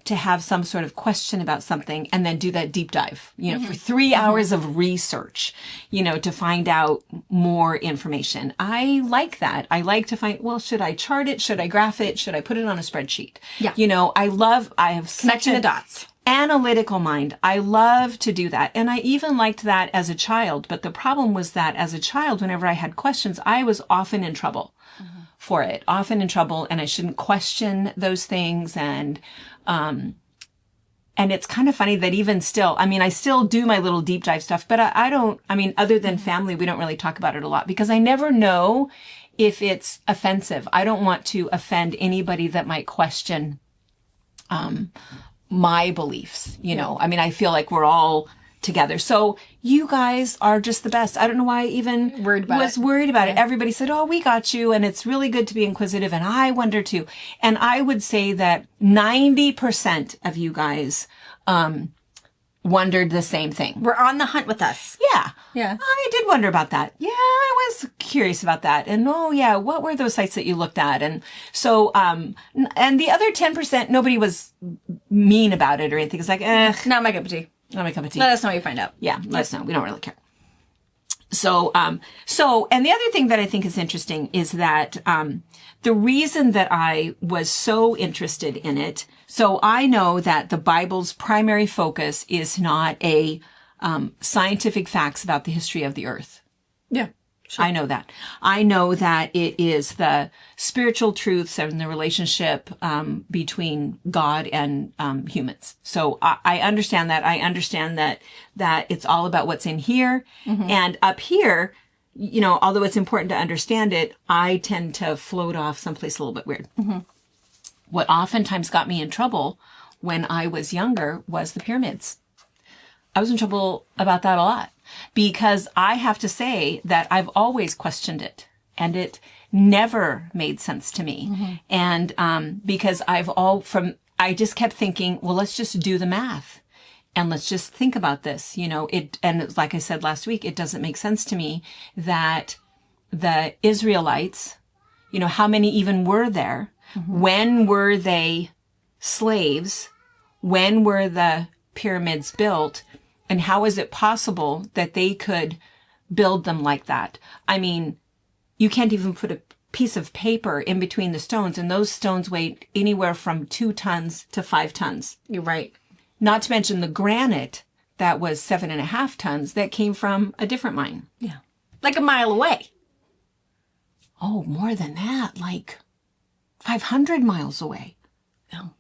to have some sort of question about something and then do that deep dive, for 3 hours of research, to find out more information. I like that. I like to find, well, should I chart it? Should I graph it? Should I put it on a spreadsheet? Yeah. I have such Connecting the dots. Analytical mind. I love to do that. And I even liked that as a child. But the problem was that as a child, whenever I had questions, I was often in trouble for it, often in trouble. And I shouldn't question those things. And it's kind of funny that even still, I still do my little deep dive stuff, but I don't, other than family, we don't really talk about it a lot because I never know if it's offensive. I don't want to offend anybody that might question, my beliefs, I feel like we're all together. So you guys are just the best. I don't know why I even worried about it. Everybody said, oh, we got you. And it's really good to be inquisitive. And I wonder too. And I would say that 90% of you guys, wondered the same thing. We're on the hunt with us. Yeah. Yeah. I did wonder about that. Yeah, I was curious about that. And what were those sites that you looked at? And so, and the other 10%, nobody was mean about it or anything. It's like, not my cup of tea. Not my cup of tea. Let us know what you find out. Yeah, let us know. We don't really care. So, and the other thing that I think is interesting is that, the reason that I was so interested in it, so I know that the Bible's primary focus is not a, scientific facts about the history of the earth. Yeah. Sure. I know that. I know that it is the spiritual truths and the relationship between God and humans. So I understand that. I understand that it's all about what's in here. And up here, although it's important to understand it, I tend to float off someplace a little bit weird. What oftentimes got me in trouble when I was younger was the pyramids. I was in trouble about that a lot. Because I have to say that I've always questioned it and it never made sense to me. And, because I just kept thinking, well, let's just do the math and let's just think about this, and like I said last week, it doesn't make sense to me that the Israelites, how many even were there? When were they slaves? When were the pyramids built? And how is it possible that they could build them like that? You can't even put a piece of paper in between the stones, and those stones weigh anywhere from 2 tons to 5 tons. You're right. Not to mention the granite that was 7.5 tons that came from a different mine. Yeah. Like a mile away. Oh, more than that, like 500 miles away. Oh.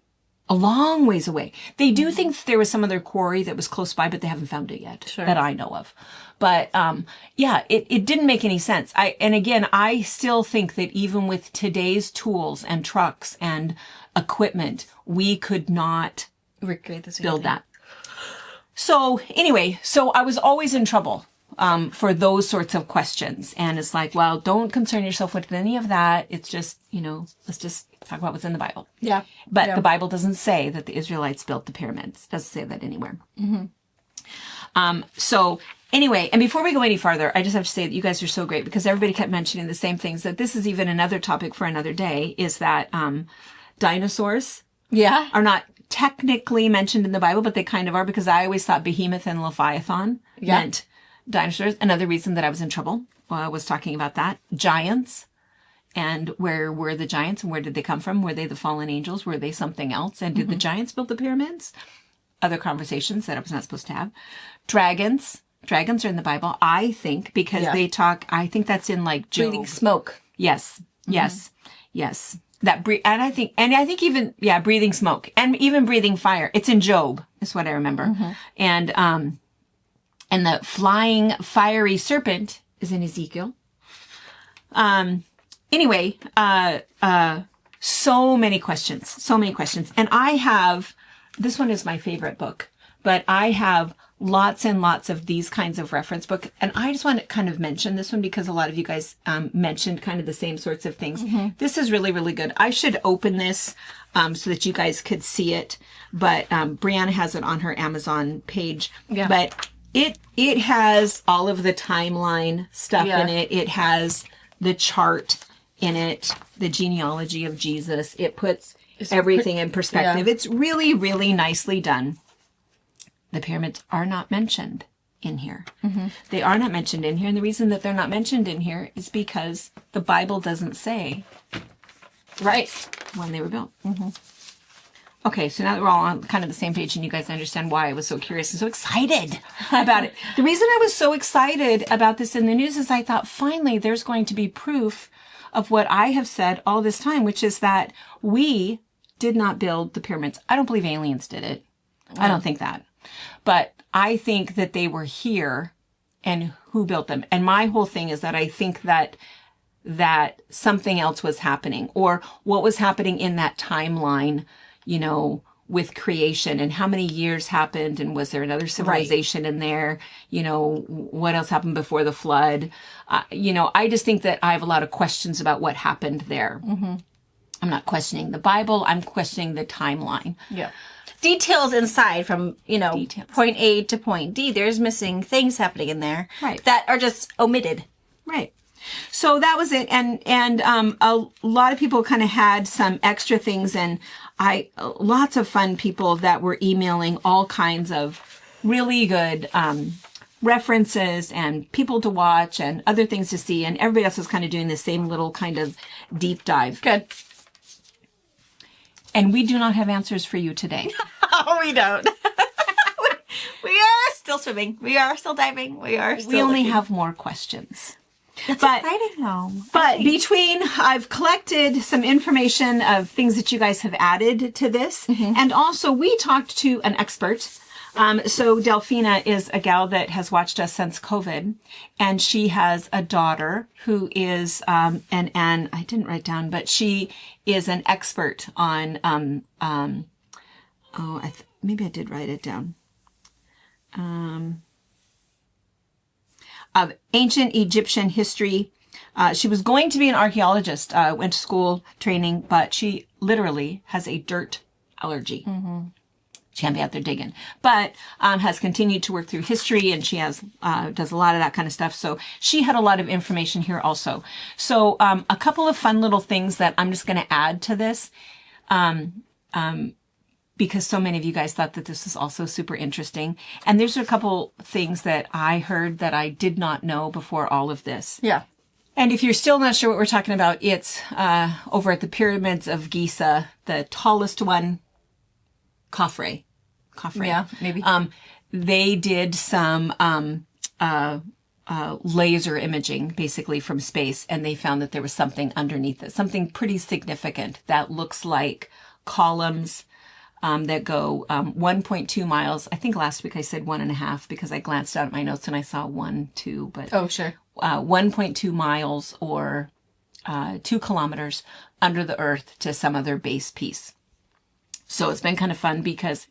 A long ways away. They do think there was some other quarry that was close by, but they haven't found it yet that I know of. But, it didn't make any sense. I still think that even with today's tools and trucks and equipment, we could not recreate this, build that. So anyway, I was always in trouble, for those sorts of questions. And it's like, well, don't concern yourself with any of that. It's just, let's just talk about what's in the Bible. Yeah. But the Bible doesn't say that the Israelites built the pyramids. It doesn't say that anywhere. So anyway, and before we go any farther, I just have to say that you guys are so great because everybody kept mentioning the same things, that this is even another topic for another day, is that dinosaurs are not technically mentioned in the Bible, but they kind of are, because I always thought Behemoth and Leviathan meant dinosaurs. Another reason that I was in trouble while I was talking about that. Giants. And where were the giants and where did they come from? Were they the fallen angels? Were they something else? And did the giants build the pyramids? Other conversations that I was not supposed to have. Dragons. Dragons are in the Bible, I think, because they talk, I think that's in like Job. Breathing smoke. Yes. Yes. Yes. And I think even, breathing smoke and even breathing fire. It's in Job is what I remember. And the flying fiery serpent is in Ezekiel. Anyway, so many questions. And I have, this one is my favorite book, but I have lots and lots of these kinds of reference books. And I just want to kind of mention this one because a lot of you guys, mentioned kind of the same sorts of things. This is really, really good. I should open this, so that you guys could see it. But, Brianna has it on her Amazon page. Yeah. But it has all of the timeline stuff in it. It has the chart in it, the genealogy of Jesus. It puts everything in perspective. It's really, really nicely done. The pyramids are not mentioned in here. They are not mentioned in here. And the reason that they're not mentioned in here is because the Bible doesn't say when they were built. Okay, so now that we're all on kind of the same page and you guys understand why I was so curious and so excited about it. The reason I was so excited about this in the news is I thought, finally, there's going to be proof of what I have said all this time, which is that we did not build the pyramids. I don't believe aliens did it. I don't think that. But I think that they were here and who built them. And my whole thing is that I think that something else was happening, or what was happening in that timeline, you know, with creation, and how many years happened, and was there another civilization in there? You know, what else happened before the flood? You know, I just think that I have a lot of questions about what happened there. I'm not questioning the Bible. I'm questioning the timeline. Yeah. Details inside from, you know, point A to point D. There's missing things happening in there that are just omitted. Right. So that was it. And a lot of people kind of had some extra things, and lots of fun people that were emailing all kinds of really good, references and people to watch and other things to see. And everybody else was kind of doing the same little kind of deep dive. Good. And we do not have answers for you today. Oh, we don't. We are still swimming. We are still diving. We only have more questions. It's exciting though. But I've collected some information of things that you guys have added to this. And also we talked to an expert. So Delphina is a gal that has watched us since COVID, and she has a daughter who is, and I didn't write down, but she is an expert on, maybe I did write it down. Of ancient Egyptian history. She was going to be an archaeologist, went to school training, but she literally has a dirt allergy. She can't be out there digging, but has continued to work through history, and she has does a lot of that kind of stuff. So she had a lot of information here also. So a couple of fun little things that I'm just going to add to this, because so many of you guys thought that this was also super interesting. And there's a couple things that I heard that I did not know before all of this. Yeah. And if you're still not sure what we're talking about, it's over at the pyramids of Giza, the tallest one, Khafre. Yeah, maybe. They did some laser imaging, basically from space, and they found that there was something underneath it, something pretty significant that looks like columns that go 1.2 miles. I think last week I said 1.5 because I glanced down at my notes and I saw 1, 2, but 1.2 miles or 2 kilometers under the earth to some other base piece. So it's been kind of fun because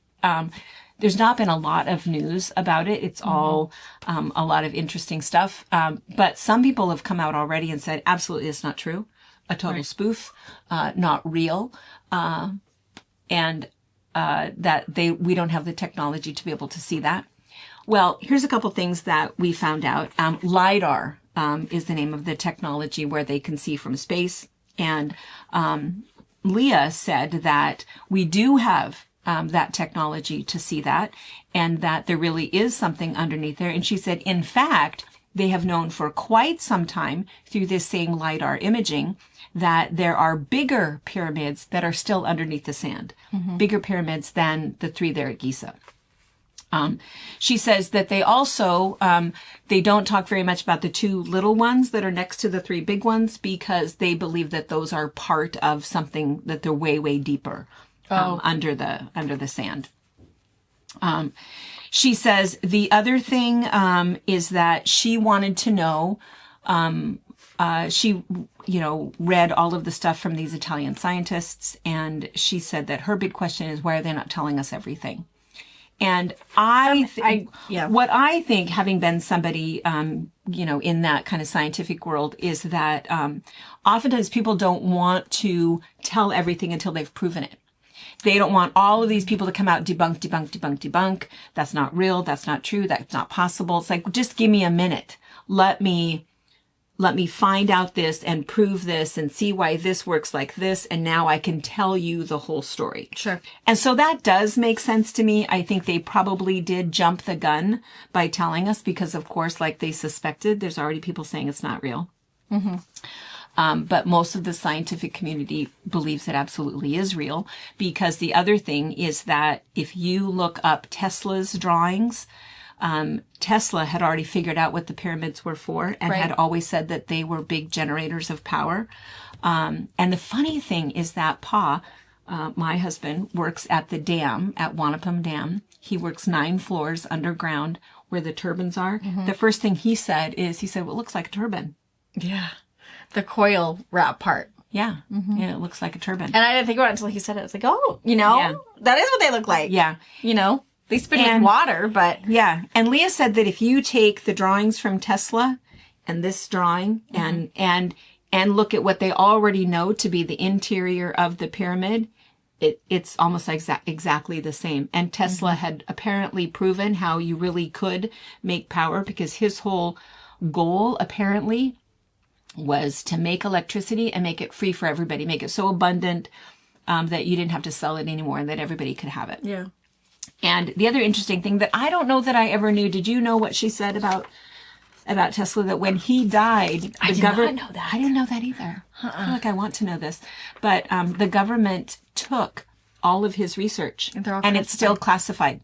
there's not been a lot of news about it. It's all a lot of interesting stuff. But some people have come out already and said, absolutely, it's not true. A total spoof, not real. And that we don't have the technology to be able to see that. Well, here's a couple things that we found out. LiDAR is the name of the technology where they can see from space. And Leah said that we do have that technology to see that, and that there really is something underneath there. And she said, in fact, they have known for quite some time through this same LiDAR imaging that there are bigger pyramids that are still underneath the sand, bigger pyramids than the 3 there at Giza. She says that they also, they don't talk very much about the 2 little ones that are next to the 3 big ones because they believe that those are part of something that they're way, way deeper under the sand. She says the other thing is that she wanted to know, she read all of the stuff from these Italian scientists, and she said that her big question is, why are they not telling us everything? And what I think, having been somebody, in that kind of scientific world, is that oftentimes people don't want to tell everything until they've proven it. They don't want all of these people to come out, debunk. That's not real. That's not true. That's not possible. It's like, just give me a minute. Let me let me find out this and prove this and see why this works like this. And now I can tell you the whole story. Sure. And so that does make sense to me. I think they probably did jump the gun by telling us because, of course, like they suspected, there's already people saying it's not real. But most of the scientific community believes it absolutely is real, because the other thing is that if you look up Tesla's drawings, Tesla had already figured out what the pyramids were for and had always said that they were big generators of power. And the funny thing is that my husband, works at the dam, at Wanapum Dam. He works 9 floors underground where the turbines are. The first thing he said, well, it looks like a turbine. Yeah. The coil wrap part. Yeah. Yeah, it looks like a turbine. And I didn't think about it until he said it. I was like, oh, that is what they look like. Yeah. They spin with water, but. Yeah. And Leah said that if you take the drawings from Tesla and this drawing and look at what they already know to be the interior of the pyramid, it's almost exactly the same. And Tesla had apparently proven how you really could make power, because his whole goal apparently was to make electricity and make it free for everybody, make it so abundant that you didn't have to sell it anymore and that everybody could have it. Yeah. And the other interesting thing that I don't know that I ever knew, did you know what she said about Tesla, that when he died, I did not know that. I didn't know that either. I feel like I want to know this. But the government took all of his research and it's still classified.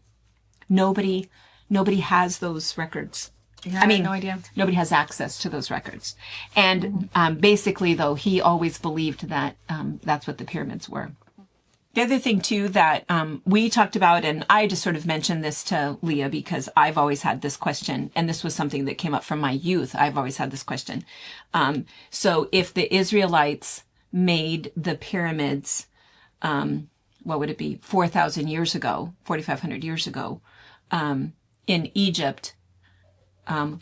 Nobody has those records. Yeah, I mean, no idea. Nobody has access to those records. And basically, though, he always believed that that's what the pyramids were. The other thing, too, that we talked about, and I just sort of mentioned this to Leah because I've always had this question, and this was something that came up from my youth. I've always had this question. So if the Israelites made the pyramids, what would it be, 4,000 years ago, 4,500 years ago, in Egypt,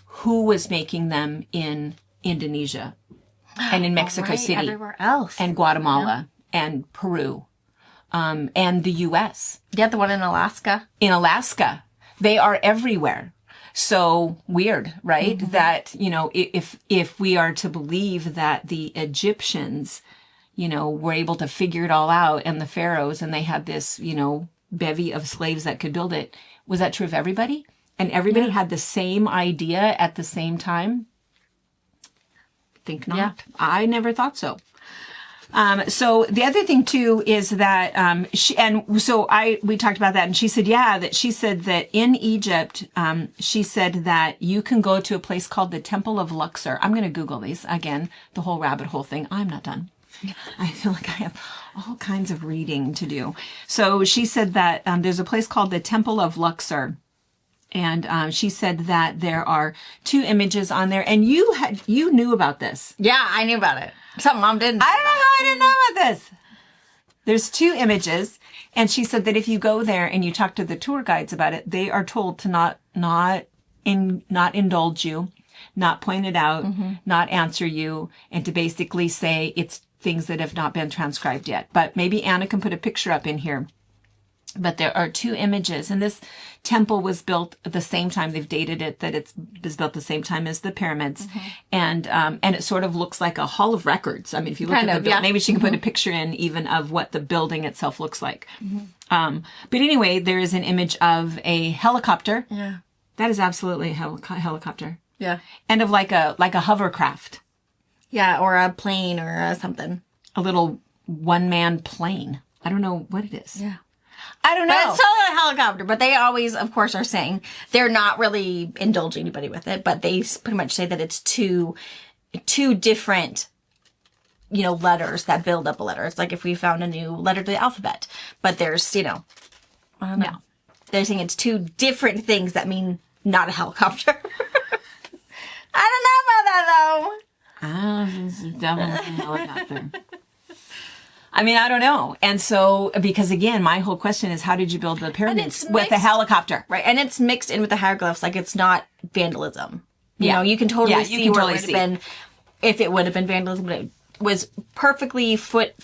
who was making them in Indonesia and in Mexico City, everywhere else, and Guatemala and Peru, and the U.S. Yeah, the one in Alaska. In Alaska, they are everywhere. So weird, right? That, if we are to believe that the Egyptians, were able to figure it all out, and the pharaohs, and they had this, bevy of slaves that could build it, was that true of everybody? And everybody had the same idea at the same time? Think not. Yeah. I never thought so. So the other thing too is that, we talked about that, and she said, she said that in Egypt, she said that you can go to a place called the Temple of Luxor. I'm going to Google these again, the whole rabbit hole thing. I'm not done. I feel like I have all kinds of reading to do. So she said that, there's a place called the Temple of Luxor. And she said that there are 2 images on there, and you knew about this. Yeah, I knew about it. Something Mom didn't. I don't know how I didn't know about this. There's 2 images, and she said that if you go there and you talk to the tour guides about it, they are told to not indulge you, not point it out, not answer you, and to basically say it's things that have not been transcribed yet. But maybe Anna can put a picture up in here. But there are 2 images, and this temple was built at the same time. They've dated it that it was built the same time as the pyramids, and it sort of looks like a hall of records. I mean, if you look at the building, maybe she can put a picture in even of what the building itself looks like. But anyway, there is an image of a helicopter. Yeah, that is absolutely a helicopter. Yeah, and of like a hovercraft. Yeah, or a plane or something. A little one-man plane. I don't know what it is. Yeah. I don't know. But it's totally a helicopter. But they always, of course, are saying they're not really indulging anybody with it. But they pretty much say that it's two different, letters that build up a letter. It's like if we found a new letter to the alphabet. But there's, I don't know. Yeah. They're saying it's 2 different things that mean not a helicopter. I don't know about that, though. It's definitely a helicopter. I mean, I don't know. And so, because again, my whole question is, how did you build the pyramids with a helicopter? Right. And it's mixed in with the hieroglyphs. Like, it's not vandalism. You can totally see where it would have been, if it would have been vandalism, but it was perfectly put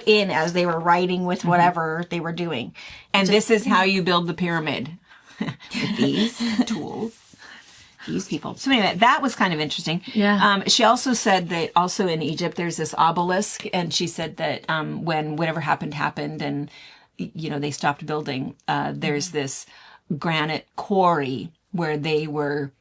in as they were writing with whatever they were doing. And this is how you build the pyramid. With these tools. These people. So anyway, that was kind of interesting. Yeah. She also said that also in Egypt, there's this obelisk. And she said that when whatever happened and, they stopped building, there's this granite quarry where they were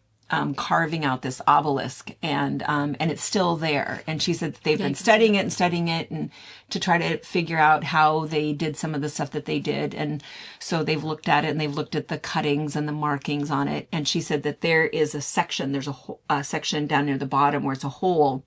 carving out this obelisk and it's still there. And she said that they've been studying it and to try to figure out how they did some of the stuff that they did. And so they've looked at it and they've looked at the cuttings and the markings on it. And she said that there is a section, there's a section down near the bottom where it's a hole.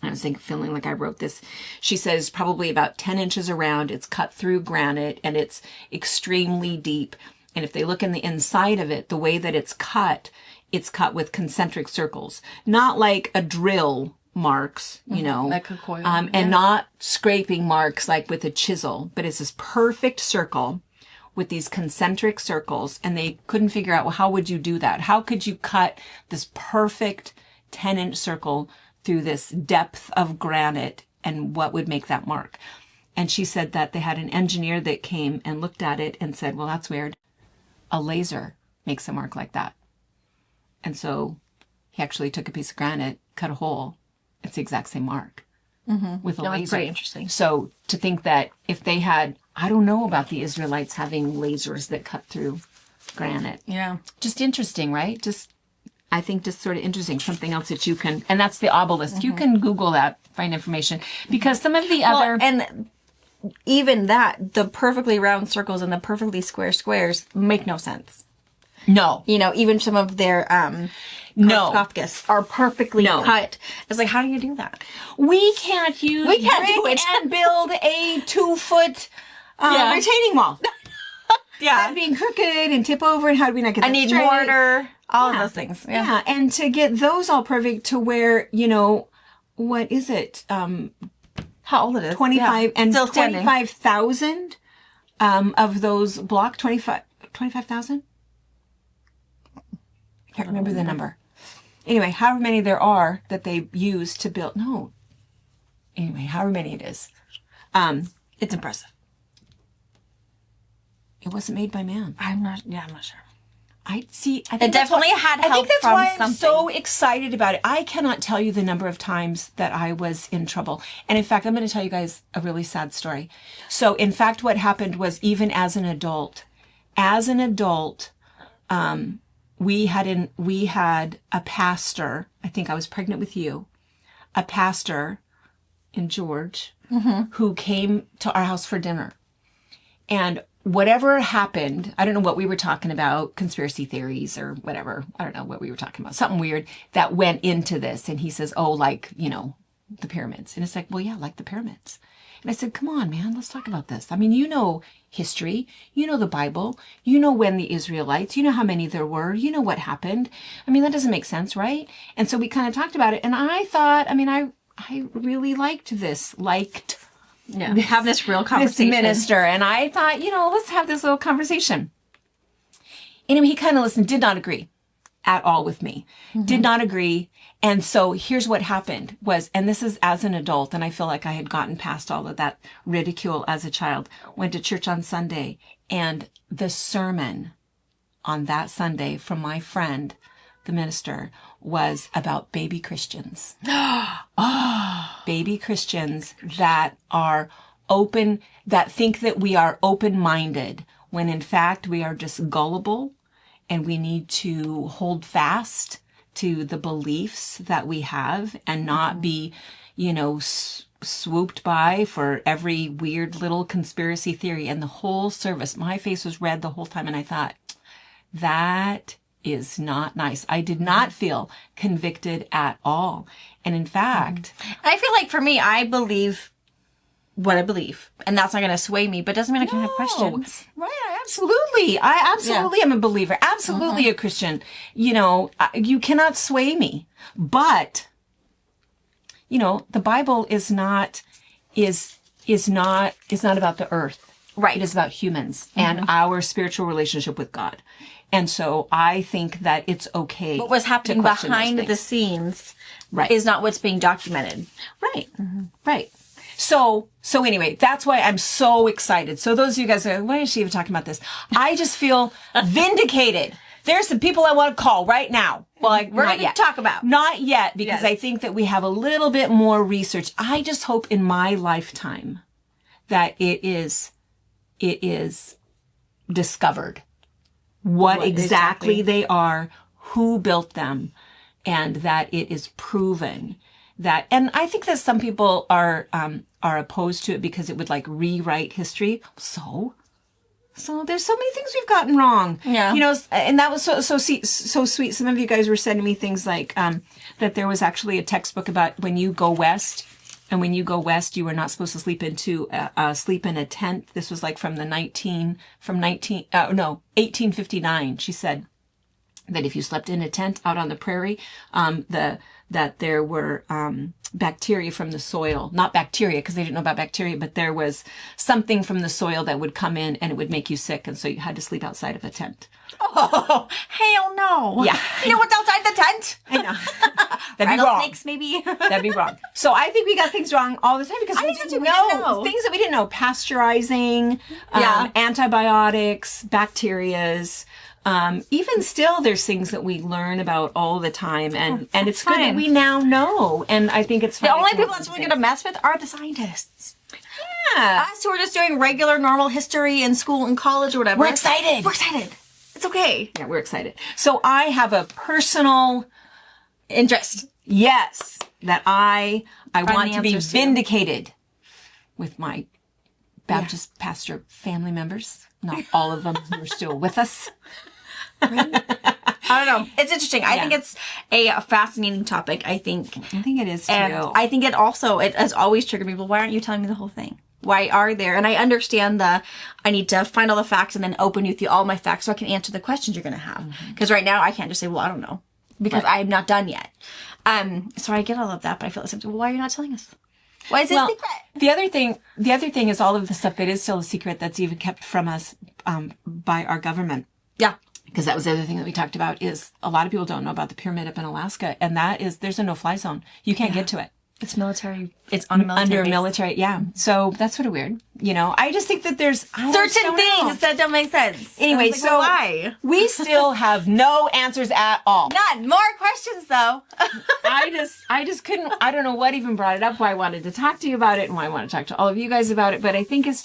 I was feeling like I wrote this. She says probably about 10 inches around. It's cut through granite and it's extremely deep. And if they look in the inside of it, the way that it's cut with concentric circles, not like a drill marks, like a coil, and not scraping marks like with a chisel, but it's this perfect circle with these concentric circles. And they couldn't figure out, well, how would you do that? How could you cut this perfect 10-inch circle through this depth of granite, and what would make that mark? And she said that they had an engineer that came and looked at it and said, well, that's weird. A laser makes a mark like that. And so he actually took a piece of granite, cut a hole. It's the exact same mark with a laser. That's pretty interesting. So to think that if they had, I don't know about the Israelites having lasers that cut through granite. Yeah. Just interesting, right? I think just sort of interesting. Something else that you can, and that's the obelisk. You can Google that, find information. Because some of the other... And even that, the perfectly round circles and the perfectly square squares make no sense. No. Even some of their sarcophagus are perfectly cut. It's like, how do you do that? We can't do it and build a 2-foot retaining wall. Yeah. And being crooked and tip over, and how do we not get that I need straight? mortar, all of those things. Yeah. And to get those all perfect to where, what is it? How old it is? 25 and Still standing. 25,000 of those block 25,000? I can't remember the number. Anyway, however many there are that they use to build. No. Anyway, however many it is. It's impressive. It wasn't made by man. I'm not sure. I think It definitely had help I think that's from why I'm something. so excited about it. I cannot tell you the number of times that I was in trouble. And in fact, I'm going to tell you guys a really sad story. So in fact, what happened was, even as an adult, we had a pastor. I think I was pregnant with you, a pastor in George, who came to our house for dinner. And whatever happened, I don't know what we were talking about, conspiracy theories or whatever. I don't know what we were talking about. Something weird that went into this. And he says, oh, like, the pyramids. And it's like, well, yeah, like the pyramids. And I said, come on, man, let's talk about this. I mean, history, the Bible, when the Israelites, how many there were, what happened. I mean, that doesn't make sense, right? And so we kind of talked about it. And I thought, I really liked have this real conversation. This minister. And I thought, let's have this little conversation. Anyway, he kind of listened, did not agree at all with me, did not agree. And so here's what happened was, and this is as an adult, and I feel like I had gotten past all of that ridicule as a child, went to church on Sunday, and the sermon on that Sunday from my friend, the minister, was about baby Christians. Baby Christians that are open, that think that we are open-minded, when in fact we are just gullible, and we need to hold fast to the beliefs that we have and not be, swooped by for every weird little conspiracy theory. And the whole service, my face was red the whole time. And I thought, that is not nice. I did not feel convicted at all. And in fact, I feel like for me, I believe what I believe, and that's not going to sway me, but it doesn't mean I can't have questions. Right, absolutely. I absolutely am a believer. Absolutely a Christian. You cannot sway me. But, the Bible is not about the earth. Right. It is about humans and our spiritual relationship with God. And so I think that it's okay. What was happening behind the scenes is not what's being documented. Right. Right. So anyway, that's why I'm so excited. So those of you guys are, why is she even talking about this? I just feel vindicated there's some people I want to call right now. Well, like, We're not going yet. to talk about. Not yet, because Yes. I think that we have a little bit more research. I just hope in my lifetime that it is discovered what exactly they are, who built them, and that it is proven that, and I think that some people are opposed to it because it would like rewrite history. So there's so many things we've gotten wrong. Yeah. You know, and that was so sweet. Some of you guys were sending me things like, that there was actually a textbook about when you go west. And when you go west, you were not supposed to sleep sleep in a tent. This was like from 1859. She said that if you slept in a tent out on the prairie, that there were, bacteria from the soil, not bacteria because they didn't know about bacteria, but there was something from the soil that would come in and it would make you sick. And so you had to sleep outside of a tent. Oh, hell no. Yeah. You know what's outside the tent? I know. That'd be wrong. Rattlesnakes, maybe? That'd be wrong. So I think we got things wrong all the time because we think didn't so too. We didn't know. things that we didn't know. Pasteurizing, Yeah. antibiotics, bacterias. Even still, there's things that we learn about all the time, and it's good that fine. we now know. And I think it's fine. The only people that's really going to mess with are the scientists. Yeah. Us who are just doing regular, normal history in school and college or whatever. We're excited. We're excited. It's okay. Yeah, we're excited. So I have a personal Interest. yes that I want the to be answers to. vindicated with my Baptist pastor family members. Not all of them who are still with us. I don't know. It's interesting. I think it's a fascinating topic. I think it is too. And I think it has always triggered me. Well, why aren't you telling me the whole thing? Why are there? And I understand I need to find all the facts and then open with you all my facts so I can answer the questions you're going to have. Because right now I can't just say, well, I don't know. Because I'm not done yet. So I get all of that, but I feel like, well, why are you not telling us? Why is it a secret? The other thing is all of the stuff that is still a secret that's even kept from us by our government. Yeah. Because that was the other thing that we talked about is a lot of people don't know about the pyramid up in Alaska. And that is, there's a no-fly zone. You can't get to it. It's military. It's on a military Under base. military, yeah. So that's sort of weird. You know, I just think that there's Certain things that don't make sense. Anyway, I was like, so well, why? we still have no answers at all. None. More questions though. I just couldn't, I don't know what even brought it up, why I wanted to talk to you about it and why I want to talk to all of you guys about it. But I think it's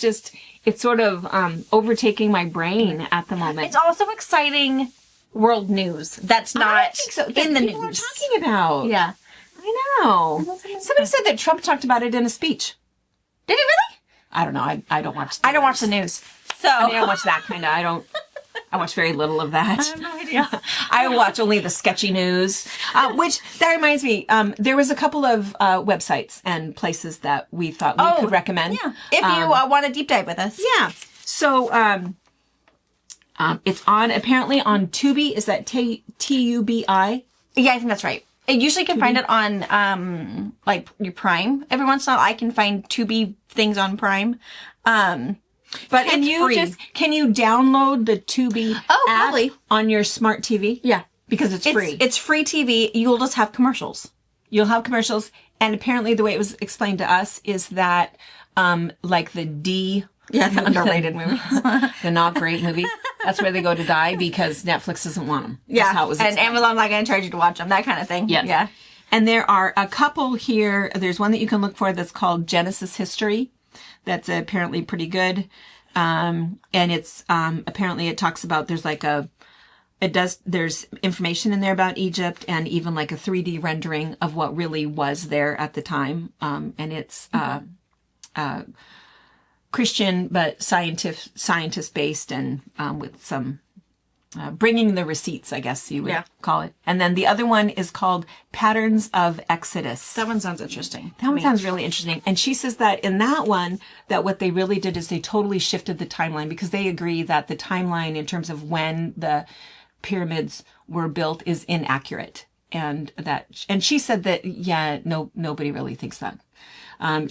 sort of overtaking my brain at the moment. It's also exciting world news. That's I not think so. in the people news. are talking about. Yeah. I know. Somebody said that Trump talked about it in a speech. Did he really? I don't know. I don't watch. I don't watch the news. So I mean, I don't watch that kind of. I watch very little of that. I have no idea. I watch only the sketchy news, which that reminds me. There was a couple of websites and places that we thought we could recommend. Yeah. If you want to deep dive with us. Yeah. So it's apparently on Tubi. Is that Tubi? Yeah, I think that's right. I usually can find it on like your Prime. Every once in a while I can find Tubi things on Prime. But Can it's you free. can you download the Tubi app probably. on your smart TV? Yeah. Because it's free. It's free TV. You'll just have commercials. You'll have commercials. And apparently the way it was explained to us is that like the underrated movie. the not great movie. That's where they go to die because Netflix doesn't want them. Yeah. That's how it was And explained. Amazon's not going to charge you to watch them. That kind of thing. Yes. Yeah. And there are a couple here. There's one that you can look for that's called Genesis History. That's apparently pretty good. And it's, apparently it talks about, there's information in there about Egypt and even like a 3D rendering of what really was there at the time. And it's, Christian, but scientist based and, with some, bringing the receipts, I guess you would call it. And then the other one is called Patterns of Exodus. That one sounds interesting. That one sounds really interesting. And she says that in that one, that what they really did is they totally shifted the timeline because they agree that the timeline in terms of when the pyramids were built is inaccurate. And she said that, nobody really thinks that.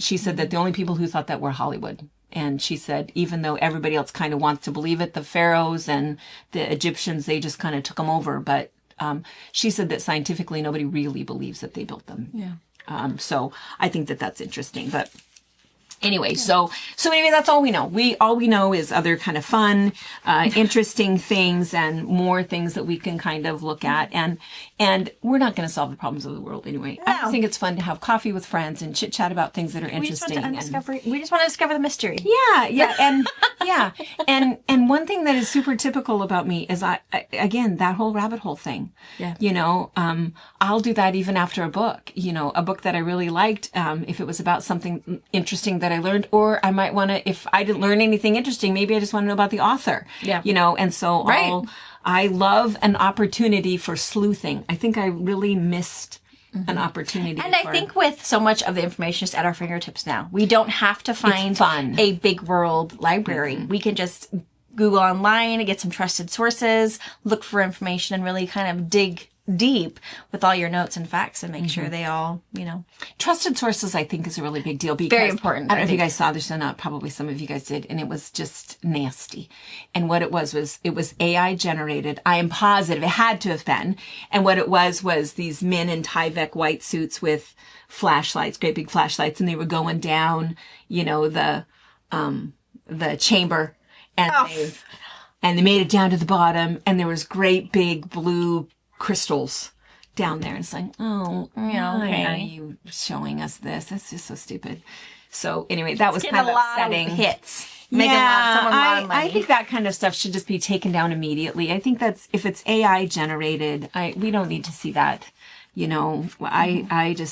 She said that the only people who thought that were Hollywood. And she said, even though everybody else kind of wants to believe it, the pharaohs and the Egyptians, they just kind of took them over. But she said that scientifically, nobody really believes that they built them. Yeah. So I think that that's interesting. But Anyway, so anyway, that's all we know. All we know is other kind of fun, interesting things and more things that we can kind of look at. And we're not going to solve the problems of the world anyway. I just think it's fun to have coffee with friends and chit chat about things that are interesting. We just want to discover the mystery. Yeah. And one thing that is super typical about me is again, that whole rabbit hole thing. Yeah. You know, I'll do that even after a book, you know, a book that I really liked. If it was about something interesting that I learned, or I might want to, if I didn't learn anything interesting, maybe I just want to know about the author. Yeah. You know, and so I love an opportunity for sleuthing. I think I really missed an opportunity. And I think with so much of the information just at our fingertips now, we don't have to find a big world library. We can just Google online and get some trusted sources, look for information, and really kind of dig deep with all your notes and facts and make sure they all, you know. Trusted sources, I think, is a really big deal. Because very important. I don't know if you guys saw this or not. Probably some of you guys did. And it was just nasty. And what it was AI generated. I am positive it had to have been. And what it was these men in Tyvek white suits with flashlights, great big flashlights. And they were going down, you know, the chamber. And they made it down to the bottom. And there was great big blue crystals down there. It's like, why are you showing us this? That's just so stupid. So anyway, that was kind of upsetting. Hits. I think that kind of stuff should just be taken down immediately. I think that's, if it's AI generated, we don't need to see that. You know, I'm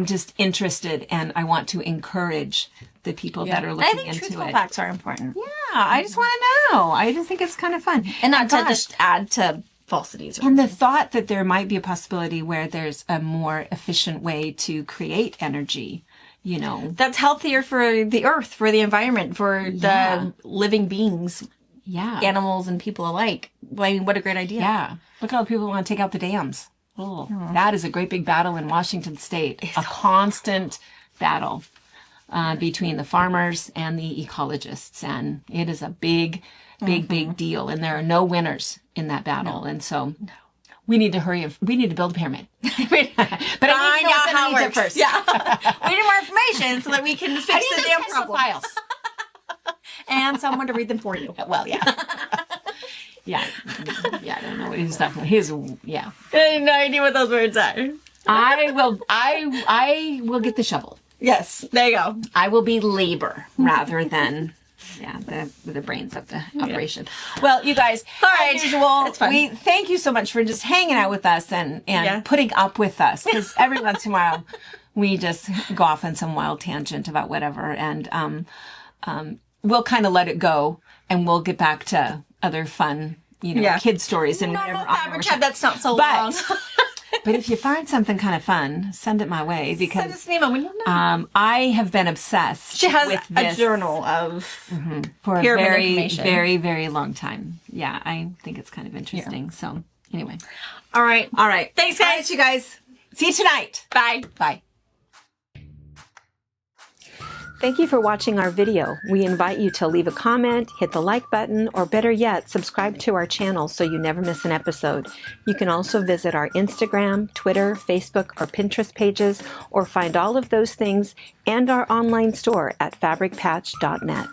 just interested, and I want to encourage the people that are looking into it. I think truthful facts are important. Yeah, I just want to know. I just think it's kind of fun. And not to just add to falsities. And the thought that there might be a possibility where there's a more efficient way to create energy, you know. That's healthier for the earth, for the environment, for the living beings. Yeah. Animals and people alike. I mean, what a great idea. Yeah. Look at all the people who want to take out the dams. Oh, that is a great big battle in Washington State. A constant battle between the farmers and the ecologists. And it is a big deal. And there are no winners in that battle. And so we need to hurry. We need to build a pyramid. But I need to know how it works first. Yeah. We need more information so that we can fix the damn problem. Files. And someone to read them for you. Well, yeah. Yeah, I don't know what he's talking about. I have no idea what those words are. I will get the shovel. Yes, there you go. I will be labor rather than the brains of the operation. Well, you guys, all right, as usual, it's fun. We thank you so much for just hanging out with us and putting up with us, because every once in a while we just go off on some wild tangent about whatever, and we'll kind of let it go, and we'll get back to other fun, kid stories and whatever. FabriChat, that's not so long. But if you find something kind of fun, send it my way, because send us an email when you know. I have been obsessed. She has with this a journal of for a very, very, very long time. Yeah, I think it's kind of interesting. Yeah. So anyway, all right. Thanks, guys. All right, you guys. See you tonight. Bye. Bye. Thank you for watching our video. We invite you to leave a comment, hit the like button, or better yet, subscribe to our channel so you never miss an episode. You can also visit our Instagram, Twitter, Facebook, or Pinterest pages, or find all of those things and our online store at fabricpatch.net.